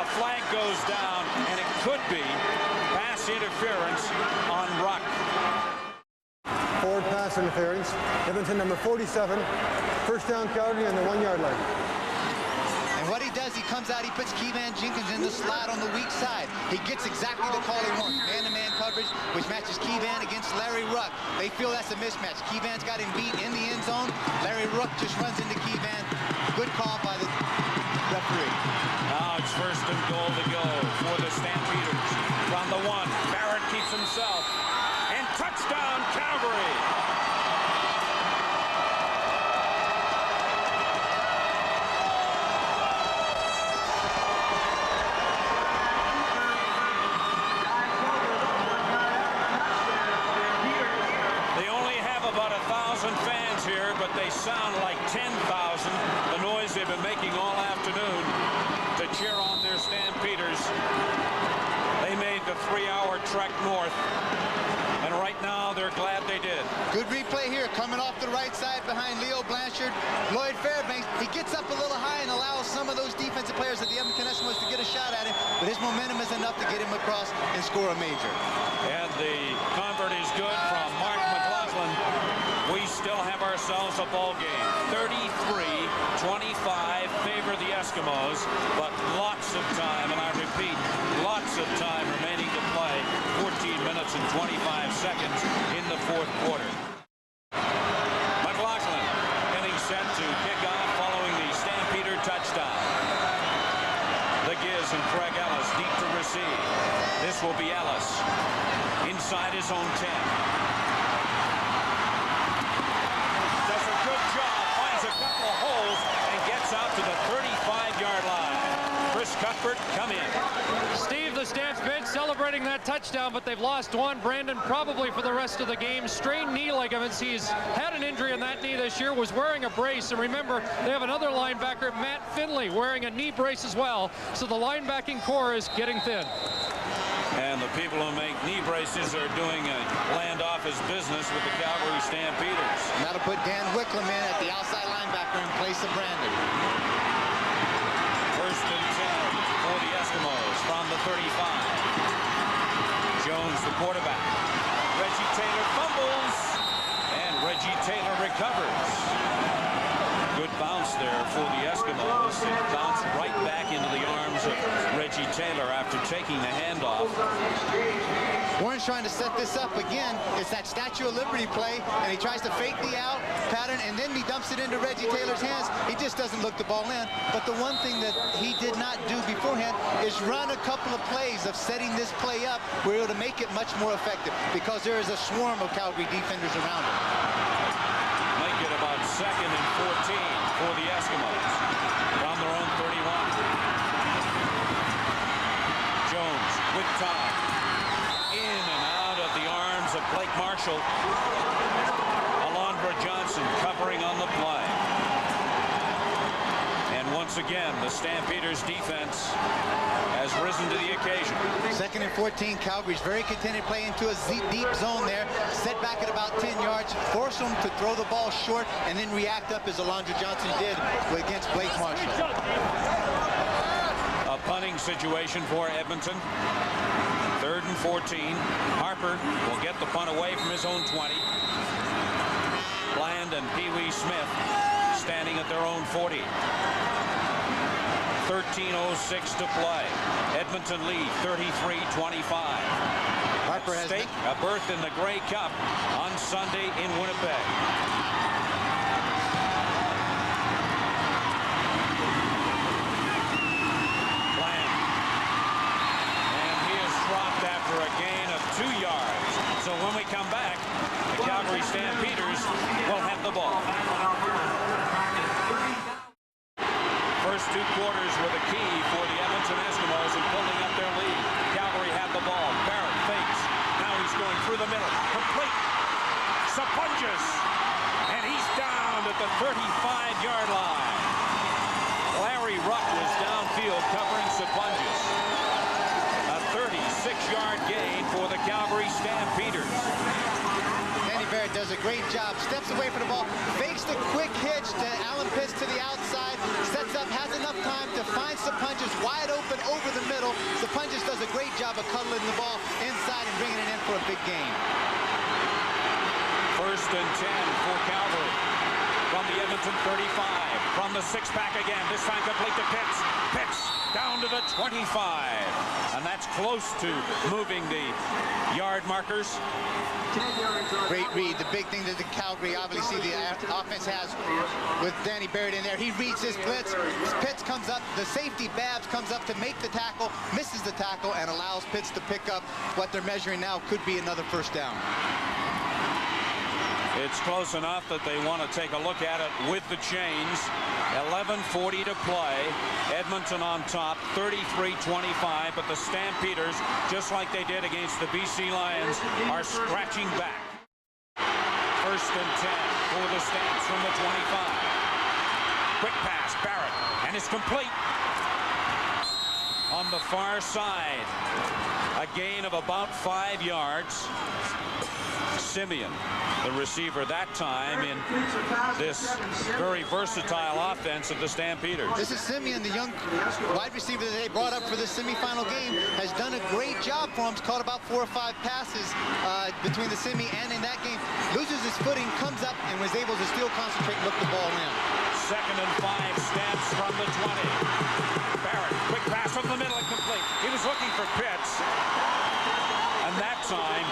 A flag goes down, and it could be pass interference on Ruck. Forward pass interference. Edmonton number 47. First down Calgary on the 1-yard line. And what he does, he comes out, he puts Keevan Jenkins in the slot on the weak side. He gets exactly the call he wants. Man-to-man coverage, which matches Keevan against Larry Ruck. They feel that's a mismatch. Keevan's got him beat in the end zone. Larry Ruck just runs into Keevan. Good call by the referee. Now it's first and goal to go for the Stampeders. From the 1, Barrett keeps himself. And touchdown, Calgary! They only have about 1,000 fans here, but they sound like 10,000. The noise they've been making all afternoon to cheer on their Stampeders. They made the 3-hour trek north. And right now, they're glad they did. Good replay here, coming off the right side behind Leo Blanchard. Lloyd Fairbanks, he gets up a little high and allows some of those defensive players of the Edmonton Eskimos to get a shot at him, but his momentum is enough to get him across and score a major. And the convert is good from Mark McLaughlin. We still have ourselves a ball game. 33-25 favor the Eskimos, but lots of time, and I repeat, lots of time remaining to play. 14 minutes and 25 seconds in the fourth quarter. McLaughlin getting set to kick off following the Stampeder touchdown. The Giz and Craig Ellis deep to receive. This will be Ellis inside his own 10. couple of holes and gets out to the 35-yard line. Chris Cuthbert, come in. Steve, the Stamps bench celebrating that touchdown, but they've lost one. Brandon probably for the rest of the game. Strained knee ligaments. He's had an injury in that knee this year, was wearing a brace. And remember, they have another linebacker, Matt Finley, wearing a knee brace as well. So the linebacking core is getting thin. And the people who make knee braces are doing a land office business with the Calgary Stampeders. And that'll put Dan Wicklum in at the outside linebacker in place of Brandon. First and 10 for the Eskimos from the 35. Jones, the quarterback. Reggie Taylor fumbles, and Reggie Taylor recovers. Good bounce there for the Eskimos. It bounced right back into the arms of Reggie Taylor after taking the handoff. Warren's trying to set this up again. It's that Statue of Liberty play, and he tries to fake the out pattern, and then he dumps it into Reggie Taylor's hands. He just doesn't look the ball in. But the one thing that he did not do beforehand is run a couple of plays of setting this play up where it'll make it much more effective, because there is a swarm of Calgary defenders around him. Make it about 2nd and 14 for the Eskimos from their own 31. Jones with time. In and out of the arms of Blake Marshall. Alondra Johnson covering on the play. And once again, the Stampeders defense has risen to the occasion. 2nd and 14, Calgary's very contented, play into a deep zone there, set back at about 10 yards, force them to throw the ball short, and then react up as Alondra Johnson did against Blake Marshall. A punting situation for Edmonton. 3rd and 14. Harper will get the punt away from his own 20. Bland and Pee Wee Smith standing at their own 40. 13:06 to play. Edmonton lead 33-25. Harper has stake a berth in the Grey Cup on Sunday in Winnipeg. Bland. And he is dropped after a gain of 2 yards. So when we come back, the Calgary Stampeders will have the ball. First 2 quarters were the key for the Edmonton Eskimos in building up their lead. Calgary had the ball. Barrett fakes. Now he's going through the middle. Complete. Sapunjas. And he's down at the 35-yard line. Larry Ruck was downfield covering Sapunjas. A 36-yard gain for the Calgary Stampeders. Barrett does a great job, steps away from the ball, fakes the quick hitch to Alan Pitts to the outside, sets up, has enough time to find Sapunjas wide open over the middle. Sapunjas does a great job of cuddling the ball inside and bringing it in for a big gain. 1st and 10 for Calgary from the Edmonton 35, from the 6-pack again, this time complete to Pitts. Pitts down to the 25, and that's close to moving the yard markers. Great read. The big thing that the Calgary obviously the offense has with Danny Barrett in there. He reads his blitz. Pitts comes up. The safety Babs comes up to make the tackle, misses the tackle, and allows Pitts to pick up what they're measuring now could be another first down. It's close enough that they want to take a look at it with the chains. 11:40 to play. Edmonton on top, 33-25, but the Stampeders, just like they did against the BC Lions, are scratching back. 1st and 10 for the Stamps from the 25. Quick pass, Barrett, and it's complete. On the far side, a gain of about 5 yards. Simeon, the receiver that time in this very versatile offense of the Stampeders. This is Simeon, the young wide receiver that they brought up for this semifinal game, has done a great job for him. He's caught about 4 or 5 passes between the semi and in that game. Loses his footing, comes up, and was able to still concentrate and look the ball in. 2nd and 5, Stamps from the 20. Barrett, quick pass from the middle and complete. He was looking for Pitts. And that time,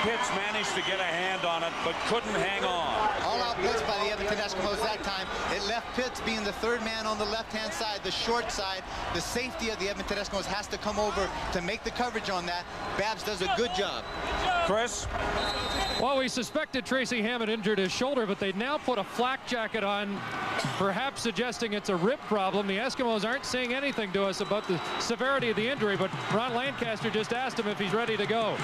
Pitts managed to get a hand on it, but couldn't hang on. All-out blitz by the Edmonton Eskimos that time. It left Pitts being the 3rd man on the left-hand side, the short side. The safety of the Edmonton Eskimos has to come over to make the coverage on that. Babs does a good job. Chris? Well, we suspected Tracy Hammond injured his shoulder, but they now put a flak jacket on perhaps suggesting it's a rib problem. The Eskimos aren't saying anything to us about the severity of the injury, but Ron Lancaster just asked him if he's ready to go.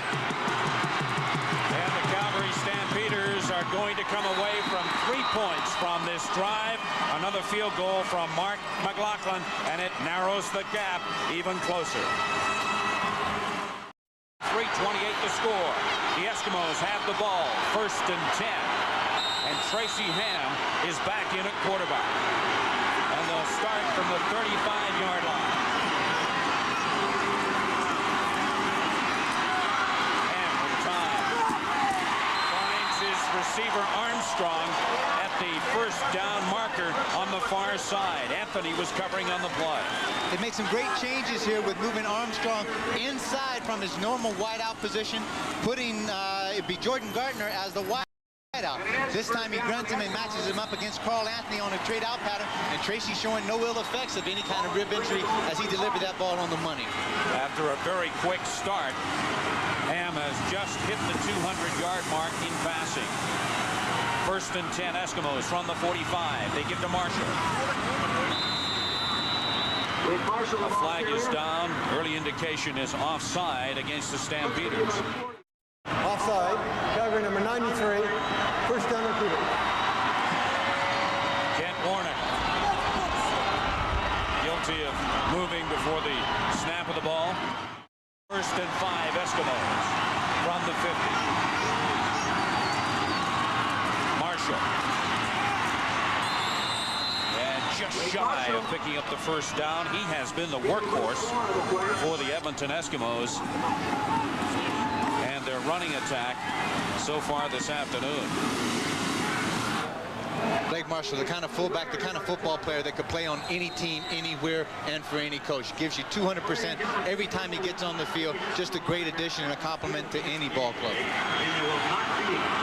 And the Calgary Stampeders are going to come away from 3 points from this drive. Another field goal from Mark McLaughlin, and it narrows the gap even closer. 3:28 to score. The Eskimos have the ball, 1st and 10. And Tracy Ham is back in at quarterback. And they'll start from the 35-yard line. And with time, finds his receiver Armstrong at the 1st down marker on the far side. Anthony was covering on the play. They make some great changes here with moving Armstrong inside from his normal wideout position, putting it'd be Jordan Gardner as the wide out. This time he grunts him and matches him up against Carl Anthony on a trade out pattern, and Tracy showing no ill effects of any kind of rib injury as he delivered that ball on the money. After a very quick start, Ham has just hit the 200-yard mark in passing. 1st and 10 Eskimos from the 45. They give to Marshall. A flag is down. Early indication is offside against the Stampeders. Offside. Calgary number 93. 1st down and Peter. Kent Warner. Guilty of moving before the snap of the ball. 1st and 5 Eskimos from the 50. Marshall. And just shy of picking up the 1st down. He has been the workhorse for the Edmonton Eskimos and their running attack so far this afternoon. Blake Marshall, the kind of fullback, the kind of football player that could play on any team, anywhere, and for any coach. Gives you 200% every time he gets on the field. Just a great addition and a compliment to any ball club.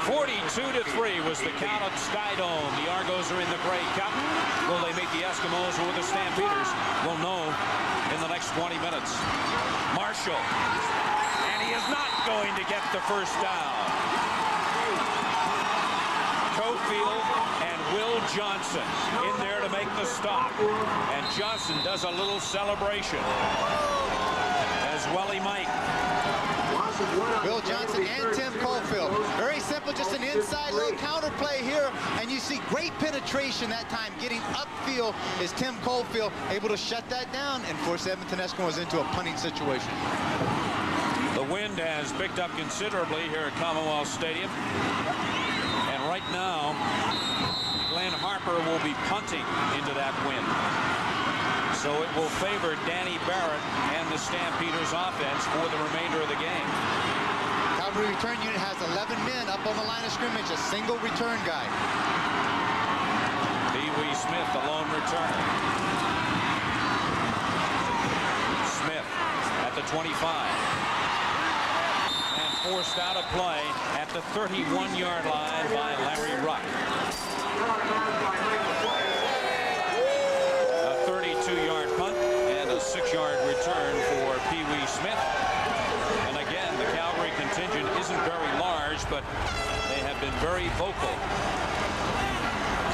42-3 was the count at Sky Dome. The Argos are in the Grey Cup. Will they meet the Eskimos or the Stampeders? We'll know in the next 20 minutes. Marshall. And he is not going to get the 1st down. Cofield and Will Johnson in there to make the stop. And Johnson does a little celebration. As well he might. Will Johnson and Tim Cofield. Very simple, just an inside little counter play here. And you see great penetration that time. Getting upfield is Tim Cofield able to shut that down and force Edmonton Eskimos into a punting situation. The wind has picked up considerably here at Commonwealth Stadium. And right now, Glenn Harper will be punting into that wind. So it will favor Danny Barrett and the Stampeders offense for the remainder of the game. Calgary return unit has 11 men up on the line of scrimmage, a single return guy. Pee Wee Smith, the lone returner. Smith at the 25. And forced out of play at the 31-yard line by Larry Ruck. A 32-yard punt and a 6-yard return for Pee Wee Smith. And again, the Calgary contingent isn't very large, but they have been very vocal.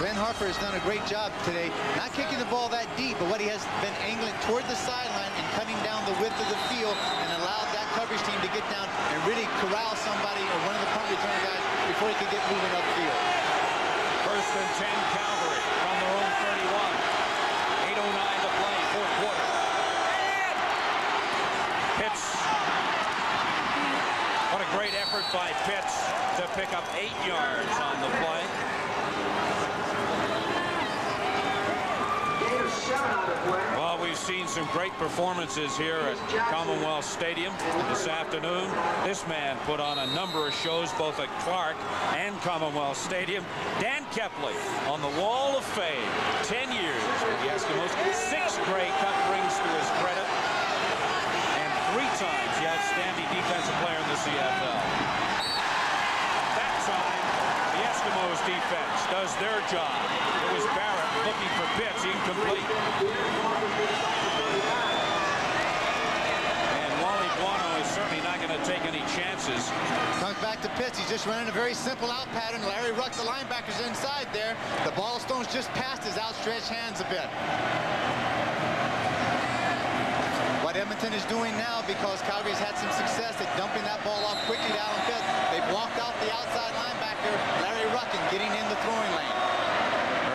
Glenn Harper has done a great job today, not kicking the ball that deep, but what he has been angling toward the sideline and cutting down the width of the field and allowed that coverage team to get down and really corral somebody or one of the punt return guys before he could get moving upfield. 1st and 10 Calgary from their own 31. 8:09 to play, 4th quarter. Pitts. What a great effort by Pitts to pick up 8 yards on the play. Well, we've seen some great performances here at Commonwealth Stadium this afternoon. This man put on a number of shows both at Clark and Commonwealth Stadium. Dan Kepley on the Wall of Fame. 10 years with the Eskimos. 6 Grey Cup rings to his credit. And 3 times the outstanding defensive player in the CFL. That time, the Eskimos defense does their job. It was Barrett looking for Pitts, incomplete. And Wally Buono is certainly not going to take any chances. Comes back to Pitts. He's just running a very simple out pattern. Larry Ruck, the linebacker's inside there. The ball stone's just past his outstretched hands a bit. What Edmonton is doing now, because Calgary's had some success at dumping that ball off quickly to Alan Pitts, they've walked out the outside linebacker, Larry Ruck, and getting in the throwing lane.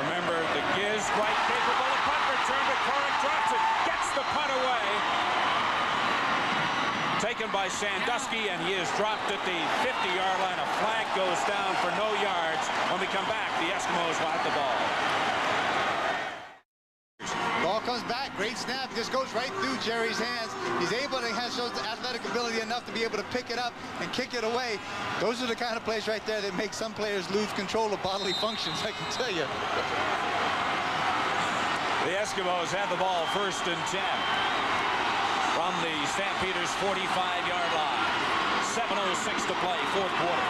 Remember, the Giz, right, capable of punt return, but Corrick drops it, gets the punt away. Taken by Sandusky, and he is dropped at the 50-yard line. A flag goes down for no yards. When we come back, the Eskimos will have the ball. Ball comes back, great snap, just goes right through Jerry's hands. He's able to show athletic ability enough to be able to pick it up and kick it away. Those are the kind of plays right there that make some players lose control of bodily functions, I can tell you. The Eskimos have the ball, 1st and 10. From the Stampeders' 45-yard line. 7:06 to play, 4th quarter.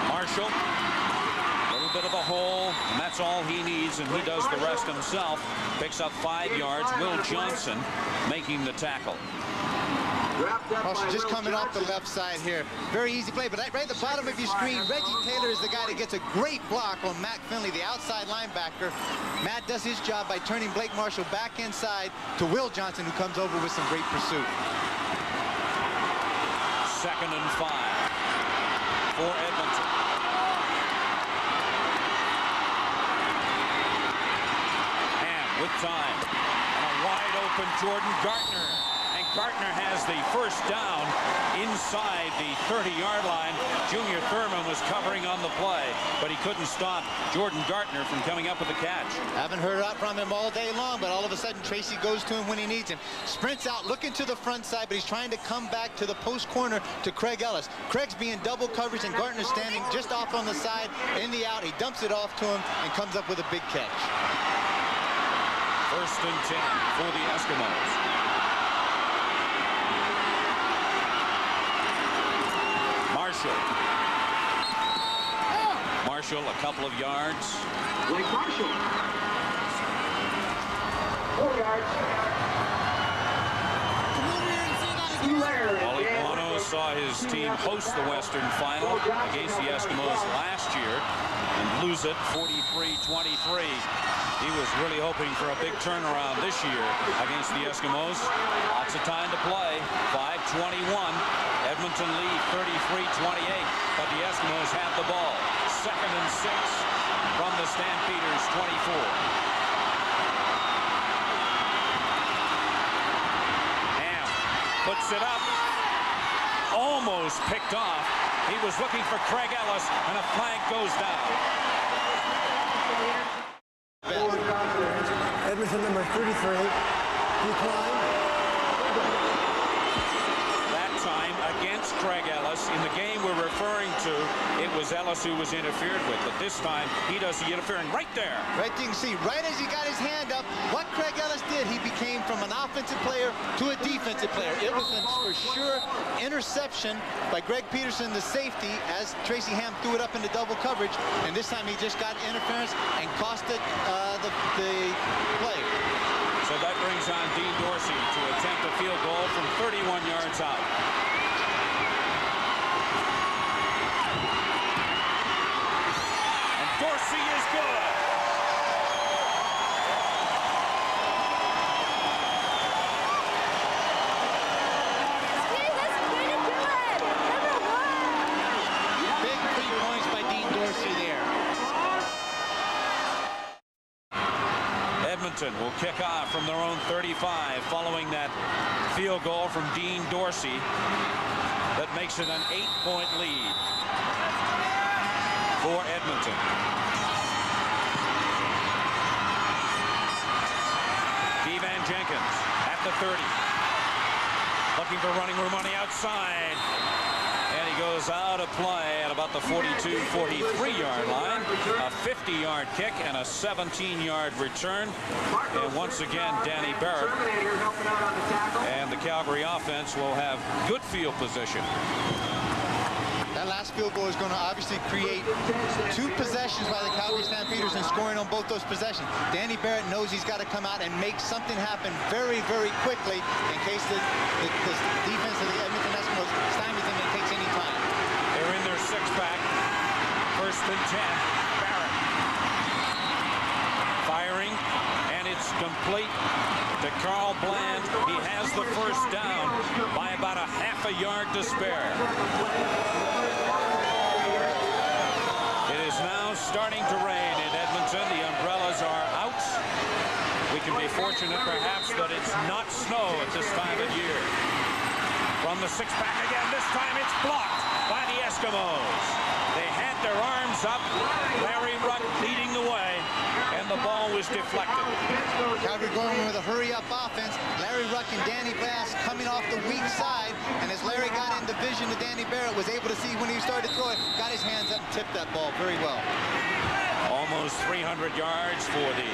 Marshall, a little bit of a hole, and that's all he needs, and he does the rest himself. Picks up 5 yards. Will Johnson making the tackle. Marshall just coming off the left side here. Very easy play, but right at the bottom of your screen, Reggie Taylor is the guy that gets a great block on Matt Finley, the outside linebacker. Matt does his job by turning Blake Marshall back inside to Will Johnson, who comes over with some great pursuit. 2nd and 5 for Edmonton. And with time, and a wide open Jordan Gartner. Gartner has the 1st down inside the 30-yard line. Junior Thurman was covering on the play, but he couldn't stop Jordan Gartner from coming up with a catch. Haven't heard out from him all day long, but all of a sudden Tracy goes to him when he needs him. Sprints out, looking to the front side, but he's trying to come back to the post corner to Craig Ellis. Craig's being double coverage, and Gartner's standing just off on the side in the out. He dumps it off to him and comes up with a big catch. 1st and 10 for the Eskimos. Marshall, a couple of yards. Blake Marshall. 4 yards. Oliguano saw his team host the Western Final against the Eskimos last year and lose it 43-23. He was really hoping for a big turnaround this year against the Eskimos. Lots of time to play. 5:21. Edmonton lead 33-28, but the Eskimos have the ball. 2nd and 6 from the Stampeders' 24. Ham puts it up. Almost picked off. He was looking for Craig Ellis, and a flag goes down. Edmonton number 33, decline. That time against Craig Ellis. In the game we're referring to, it was Ellis who was interfered with, but this time he does the interfering right there. Right, you can see, right as he got his hand up, what Craig Ellis did, he became from an offensive player to a defensive player. It was for sure interception by Greg Peterson, the safety, as Tracy Ham threw it up into double coverage, and this time he just got interference and costed the play. So that brings on Dean Dorsey to attempt a field goal from 31 yards out. And Dorsey is good. Big 3 points by Dean Dorsey there. Edmonton will kick off from their own 35 following that field goal from Dean Dorsey that makes it an 8-point lead for Edmonton. Keevan Jenkins at the 30. Looking for running room on the outside. And he goes out of play at about the 42-43-yard line. A 50-yard kick and a 17-yard return. And once again, Danny Barrett and the Calgary offense will have good field position. That last field goal is going to obviously create 2 possessions by the Calgary Stampeders and scoring on both those possessions. Danny Barrett knows he's got to come out and make something happen very, very quickly in case the defense of the Edmonton Eskimos stymies him and takes any time. They're in their 6-back. 1st and 10. Barrett firing, and it's complete to Carl Bland. He has the first down by about a half a yard to spare. It is now starting to rain in Edmonton. The umbrellas are out. We can be fortunate perhaps that it's not snow at this time of year. From the 6-back again, this time it's blocked by the Eskimos. They had their arms up. Larry Ruck leading the way, and the ball was deflected. Calgary going with a hurry-up offense. Larry Ruck and Danny Bass coming off the weak side, and as Larry got into vision of Danny Barrett, was able to see when he started throwing, got his hands up and tipped that ball very well. Almost 300 yards for the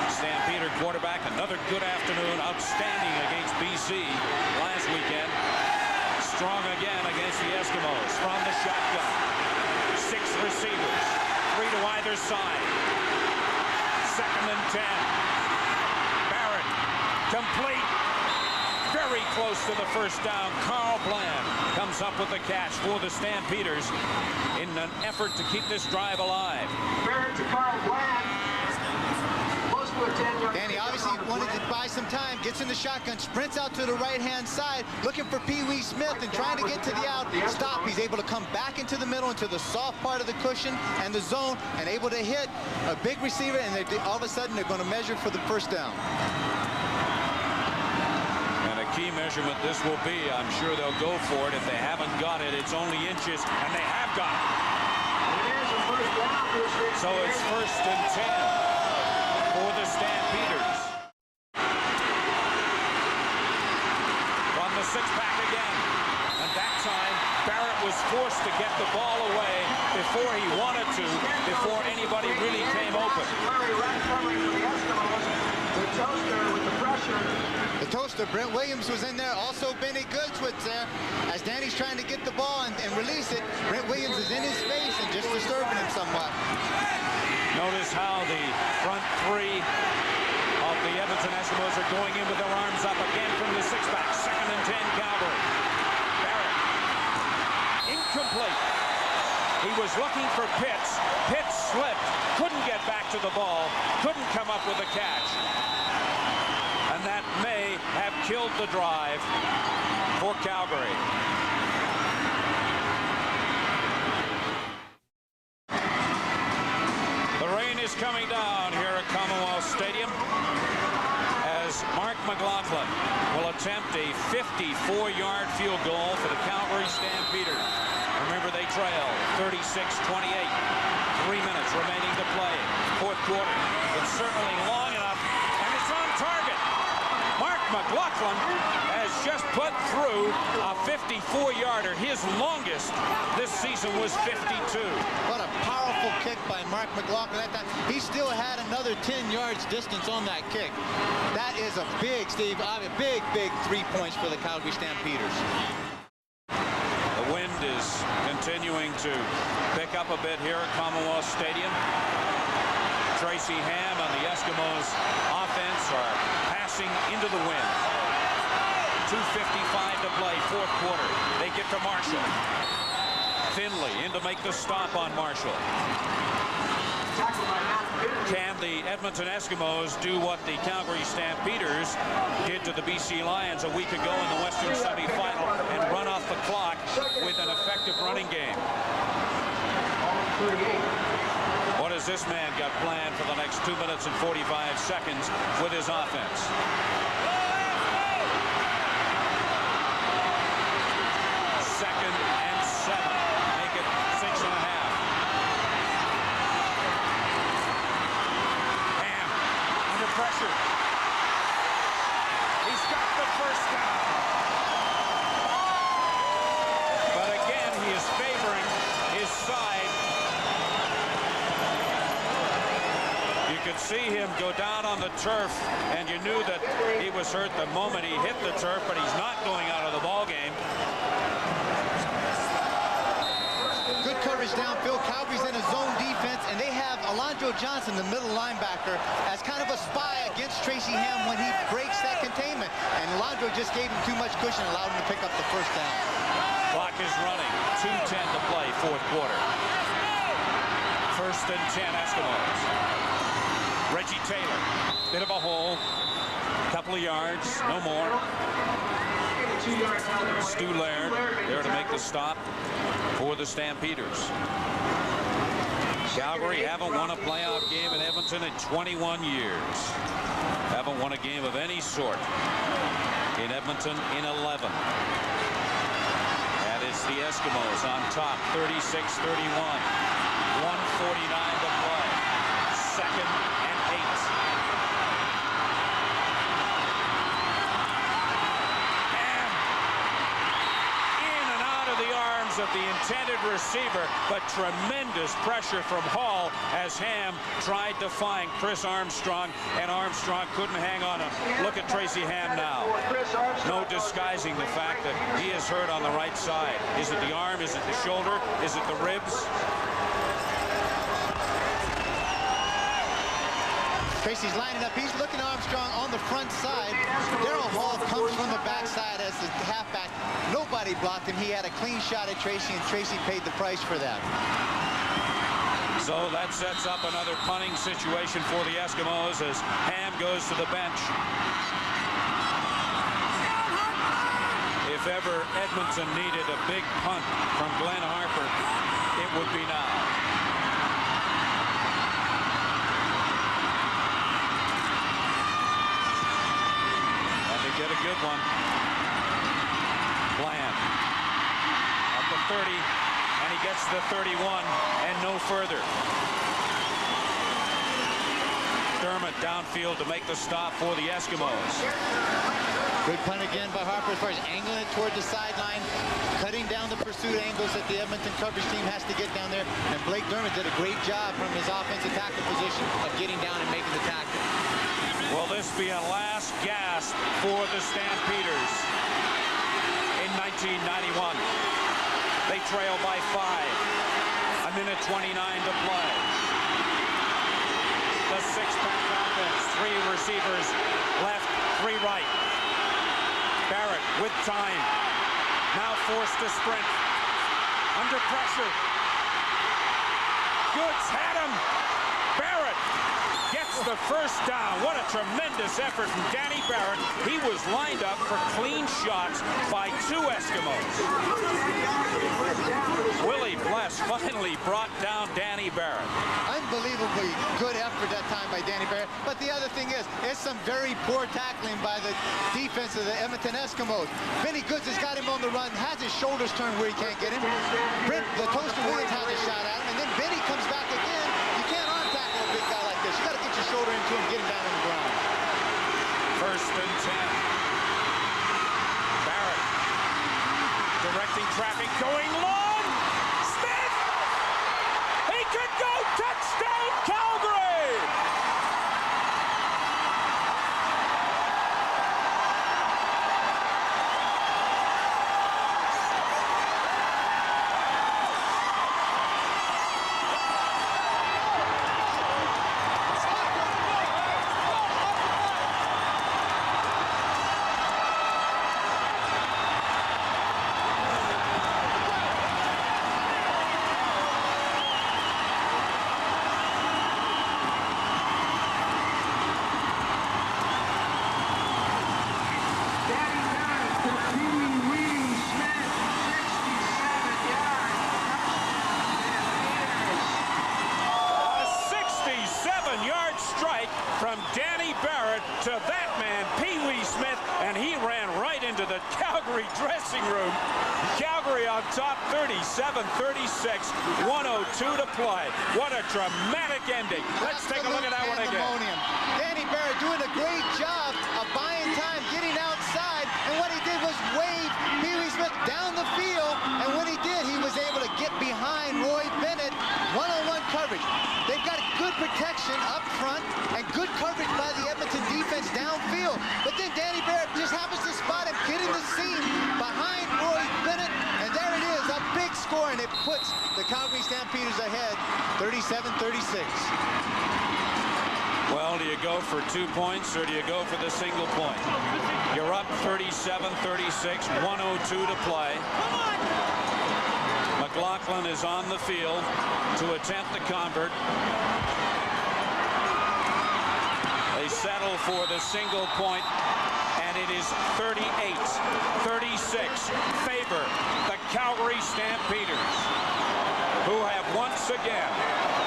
Stampeder quarterback. Another good afternoon, outstanding against BC last weekend. Strong again against the Eskimos from the shotgun. 6 receivers, 3 to either side. 2nd and 10. Barrett, complete. Very close to the first down. Carl Bland comes up with the catch for the Stampeders in an effort to keep this drive alive. Barrett to Carl Bland. Danny obviously wanted to buy some time, gets in the shotgun, sprints out to the right-hand side, looking for Pee Wee Smith and trying to get to the out. Stop. He's able to come back into the middle, into the soft part of the cushion and the zone, and able to hit a big receiver, and all of a sudden they're going to measure for the first down. And a key measurement this will be. I'm sure they'll go for it. If they haven't got it, it's only inches, and they have got it. So it's 1st and 10. For the Stampeders. From the 6-back again. And that time, Barrett was forced to get the ball away before he wanted to, before anybody really came open. The toaster, Brent Williams was in there. Also Benny Goods was there. As Danny's trying to get the ball and release it, Brent Williams is in his face and just disturbing him somewhat. Notice how the front 3 of the Edmonton Eskimos are going in with their arms up again from the 6-back. 2nd and 10, Calgary. Barrett. Incomplete. He was looking for Pitts. Pitts slipped. Couldn't get back to the ball. Couldn't come up with a catch. And that may have killed the drive for Calgary. Is coming down here at Commonwealth Stadium as Mark McLaughlin will attempt a 54-yard field goal for the Calgary Stampeders. Remember, they trail 36-28. 3 minutes remaining to play. 4th quarter. It's certainly long enough, and it's on target. Mark McLaughlin has just put through a 54-yarder. His longest this season was 52. What a powerful kick by Mark McLaughlin. He still had another 10 yards distance on that kick. That is a big, Steve, big 3 points for the Calgary Stampeders. The wind is continuing to pick up a bit here at Commonwealth Stadium. Tracy Ham and the Eskimos offense are passing into the wind. 2:55 to play, 4th quarter. They get to Marshall. Finley in to make the stop on Marshall. Can the Edmonton Eskimos do what the Calgary Stampeders did to the BC Lions a week ago in the Western semifinal and run off the clock with an effective running game? What has this man got planned for the next 2 minutes and 45 seconds with his offense? Second and 7. Make it 6.5. Ham under pressure. He's got the first down. But again, he is favoring his side. You could see him go down on the turf, and you knew that he was hurt the moment he hit the turf, but he's not going out of the ball game. coverage downfield. Calgary's in a zone defense, and they have Alondro Johnson, the middle linebacker, as kind of a spy against Tracy Ham when he breaks that containment. And Alondro just gave him too much cushion and allowed him to pick up the first down. Clock is running. 2:10 to play, fourth quarter. First and 10 Eskimos. Reggie Taylor. Bit of a hole. Couple of yards, no more. Stu Laird there to make the stop for the Stampeders. Calgary haven't won a playoff game in Edmonton in 21 years. Haven't won a game of any sort in Edmonton in 11. That is the Eskimos on top, 36-31. 1:49 to play. Second and 8. Of the intended receiver, but tremendous pressure from Hall as Ham tried to find Chris Armstrong, and Armstrong couldn't hang on him. Look at Tracy Ham now. No disguising the fact that he is hurt on the right side. Is it the arm? Is it the shoulder? Is it the ribs? Tracy's lining up. He's looking at Armstrong on the front side. Darryl Hall comes from the backside as the halfback. Nobody blocked him. He had a clean shot at Tracy, and Tracy paid the price for that. So that sets up another punting situation for the Eskimos as Ham goes to the bench. If ever Edmonton needed a big punt from Glenn Harper, it would be now. Get a good one. Bland at the 30, and he gets to the 31 and no further. Dermott downfield to make the stop for the Eskimos. Good punt again by Harper as far as angling it toward the sideline, cutting down the pursuit angles that the Edmonton coverage team has to get down there. And Blake Dermott did a great job from his offensive tackle position of getting down and making the tackle. Will this be a last gasp for the Stampeders in 1991? They trail by 5. 1:29 to play. The six-pack offense. 3 receivers left, 3 right. Barrett with time. Now forced to sprint. Under pressure. Goods had him. Barrett gets the first down. What a tremendous effort from Danny Barrett. He was lined up for clean shots by 2 Eskimos. Willie Bless finally brought down Danny Barrett. Unbelievably good effort that time by Danny Barrett. But the other thing is, it's some very poor tackling by the defense of the Edmonton Eskimos. Benny Goods has got him on the run, has his shoulders turned where he can't get him. Brent, the Toaster Williams, has a shot at him, and then Benny comes back again. You can't on-tackle a big guy like this. You got to get your shoulder into him, get him down on the ground. First and 10. Barrett directing traffic, going long. Smith! He could go. Touchdown, Calgary! From Danny Barrett to that man, Pee Wee Smith, and he ran right into the Calgary dressing room. Calgary on top, 37-36, 1:02 to play. What a dramatic ending. Let's take a look at that one again. Danny Barrett doing a great job of buying time, getting outside, and what he did was wave Pee Wee Smith down the field, and when he did, he was able to get behind Roy Bennett, one-on-one coverage. They've got good protection up front and good coverage by the Edmonton defense downfield. But then Danny Barrett just happens to spot him getting the seam behind Roy Bennett. And there it is, a big score, and it puts the Calgary Stampeders ahead, 37-36. Well, do you go for 2 points or do you go for the single point? You're up 37-36, 1:02 to play. McLaughlin is on the field to attempt the convert. They settle for the single point, and it is 38-36. Favor the Calgary Stampeders, who have once again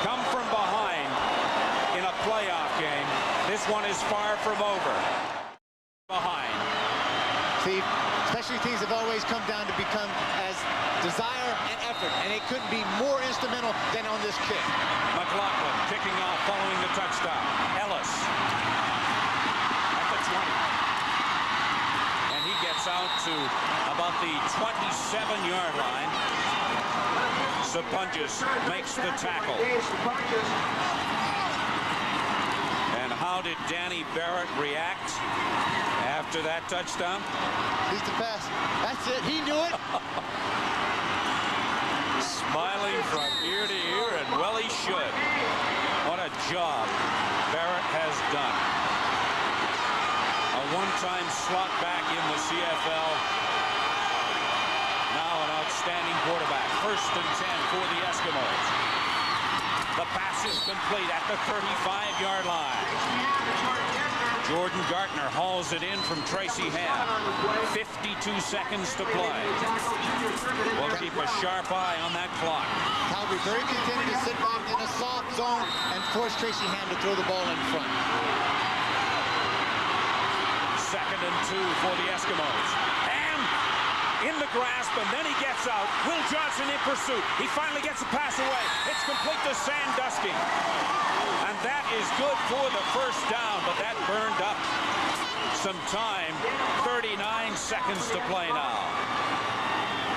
come from behind in a playoff game. This one is far from over. Behind. See, especially teams have always come down to become as desire and effort, and it couldn't be more instrumental than on this kick. McLaughlin kicking off following the touchdown. Ellis at the 20. And he gets out to about the 27-yard line. Sapunjas makes the tackle. And how did Danny Barrett react after that touchdown? He's the pass. That's it. He knew it. Smiling from ear to ear, and well he should. What a job Barrett has done. A one-time slot back in the CFL. Now an outstanding quarterback. 1st and 10 for the Eskimos. The pass is complete at the 35-yard line. Jordan Gartner hauls it in from Tracy Ham. 52 seconds to play. We'll keep a sharp eye on that clock. Calgary very contented to sit back in a soft zone and force Tracy Ham to throw the ball in front. 2nd and 2 for the Eskimos. Ham in the grasp, and then he gets out. Will Johnson in pursuit. He finally gets a pass away. It's complete to Sandusky. And that is good for the first down, but that burned up some time. 39 seconds to play now.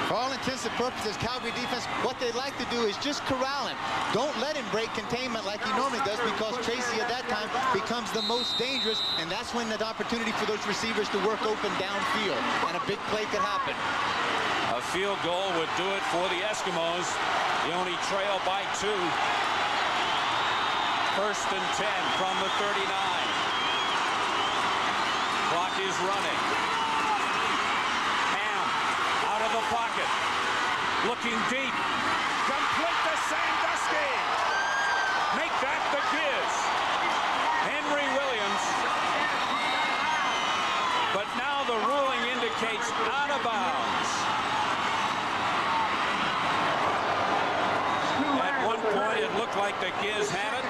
For all intents and purposes, Calgary defense, what they like to do is just corral him. Don't let him break containment like he normally does, because Tracy at that time becomes the most dangerous, and that's when the opportunity for those receivers to work open downfield, and a big play could happen. A field goal would do it for the Eskimos. The only trail by 2. 1st and 10 from the 39. Clock is running. Ham out of the pocket. Looking deep. Complete to Sandusky. Make that the Giz. Henry Williams. But now the ruling indicates out of bounds. At one point it looked like the Giz had it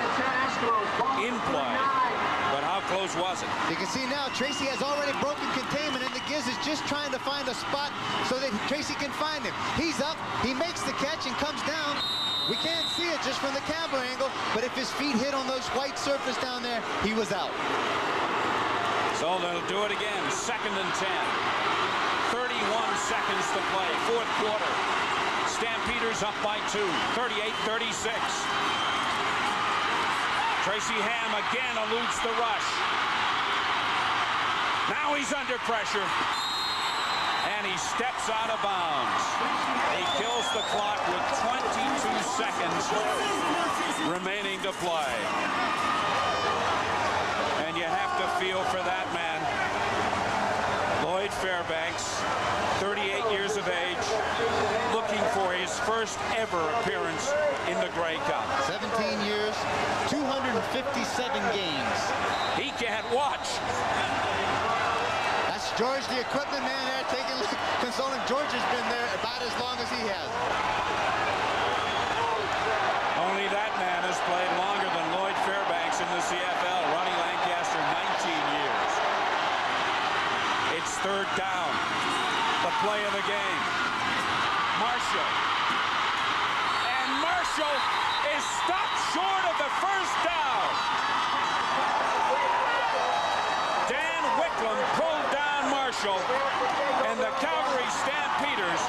in play, but how close was it? You can see now Tracy has already broken containment, and the Giz is just trying to find a spot so that Tracy can find him. He's up, he makes the catch and comes down. We can't see it just from the camera angle, but if his feet hit on those white surface down there, he was out. So they'll do it again. 2nd and 10. 31 seconds to play. 4th quarter. Stampeders up by 2. 38-36. Tracy Ham again eludes the rush. Now he's under pressure. And he steps out of bounds. He kills the clock with 22 seconds remaining to play. And you have to feel for that man. Lloyd Fairbanks, 38 years of age, looking for his first ever appearance in the Grey Cup. 17 years, 257 games. He can't watch. That's George, the equipment man there, consoling. George has been there about as long as he has. Only that man has played longer than Lloyd Fairbanks in the CFL. Ronnie Lancaster, 19 years. It's 3rd down. The play of the game. Marshall. And Marshall is stopped short of the first down. Dan Wicklund pulled down Marshall, and the Calgary Stampeders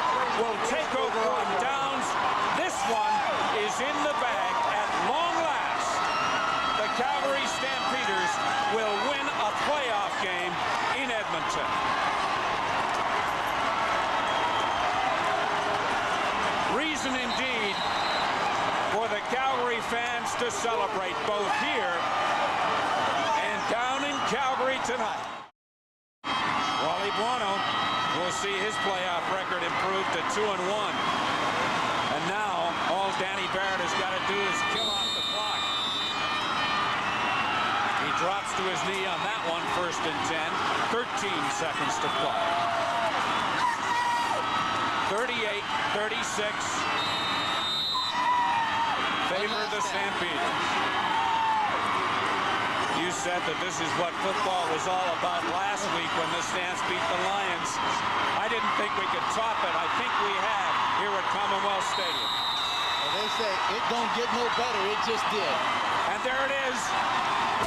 will take over on downs. This one is in the bag at long last. The Calgary Stampeders will win a playoff game in Edmonton. Reason indeed for the chance to celebrate both here and down in Calgary tonight. Wally Buono will see his playoff record improved to 2-1. And now all Danny Barrett has got to do is kill off the clock. He drops to his knee on that one, 1st and 10. 13 seconds to play. 38-36. Favor the Stampeders. You said that this is what football was all about last week when the Stamps beat the Lions. I didn't think we could top it. I think we have here at Commonwealth Stadium. Well, they say it don't get no better. It just did. And there it is.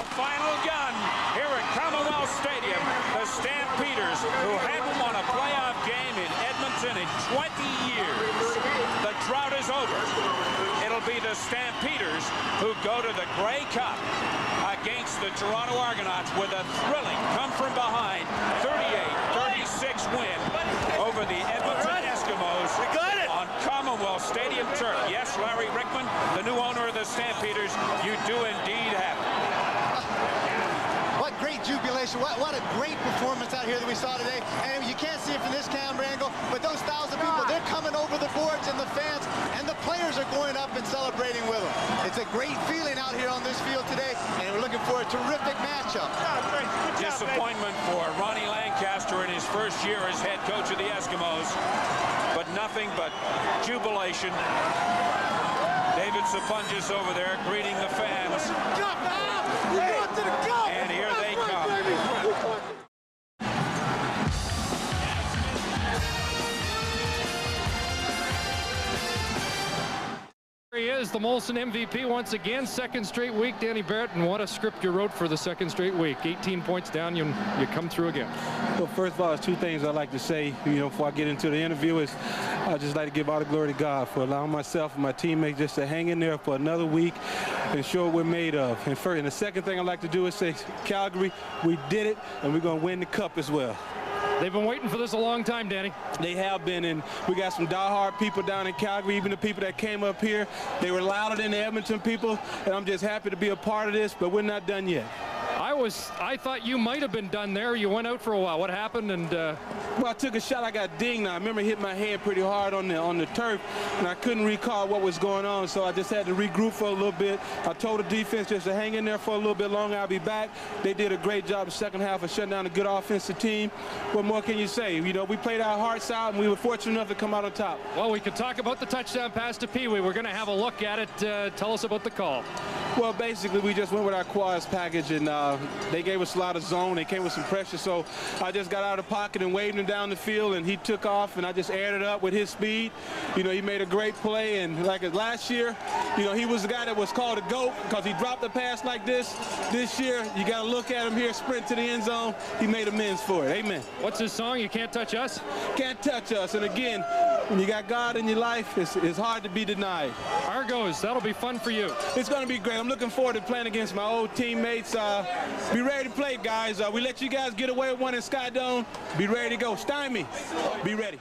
The final gun here at Commonwealth Stadium. The Stampeders, who haven't won a playoff game in Edmonton in 20 years. The drought is over. It'll be the Stampeders who go to the Grey Cup against the Toronto Argonauts with a thrilling come-from-behind 38-36 win over the Edmonton Eskimos on Commonwealth Stadium turf. Yes, Larry Rickman, the new owner of the Stampeders, you do indeed have it. What great jubilation. What a great performance out here that we saw today. And you can't see it from this camera angle, but those 1,000 people, they're coming over the boards, and the fans and the players are going up and celebrating with them. It's a great feeling out here on this field today, and we're looking for a terrific matchup. Disappointment for Ronnie Lancaster in his first year as head coach of the Eskimos, but nothing but jubilation. David Sapunjas over there greeting the fans. And here they come. He is the Molson MVP once again, 2nd straight week. Danny Barrett, and what a script you wrote for the 2nd straight week. 18 points down, you come through again. Well, first of all, there's 2 things I'd like to say, before I get into the interview. Is I'd just like to give all the glory to God for allowing myself and my teammates just to hang in there for another week and show what we're made of. And the second thing I'd like to do is say, Calgary, we did it, and we're going to win the cup as well. They've been waiting for this a long time, Danny. They have been, and we got some diehard people down in Calgary. Even the people that came up here, they were louder than the Edmonton people, and I'm just happy to be a part of this, but we're not done yet. I thought you might have been done there. You went out for a while. What happened? And well, I took a shot. I got dinged. I remember hitting my head pretty hard on the turf, and I couldn't recall what was going on, so I just had to regroup for a little bit. I told the defense just to hang in there for a little bit longer. I'll be back. They did a great job the second half of shutting down a good offensive team. What more can you say? We played our hearts out, and we were fortunate enough to come out on top. Well, we could talk about the touchdown pass to Pee Wee. We're going to have a look at it. Tell us about the call. Well, basically, we just went with our quads package, and they gave us a lot of zone. They came with some pressure, so I just got out of the pocket and waved him down the field, and he took off, and I just aired it up with his speed. He made a great play, and like last year, he was the guy that was called a GOAT because he dropped the pass like this. This year, you got to look at him here, sprint to the end zone. He made amends for it. Amen. What's his song? You can't touch us? Can't touch us. And again, when you got God in your life, it's hard to be denied. Argos, that'll be fun for you. It's going to be great. I'm looking forward to playing against my old teammates. Be ready to play, guys. We let you guys get away with one in Skydome. Be ready to go. Stymie, be ready.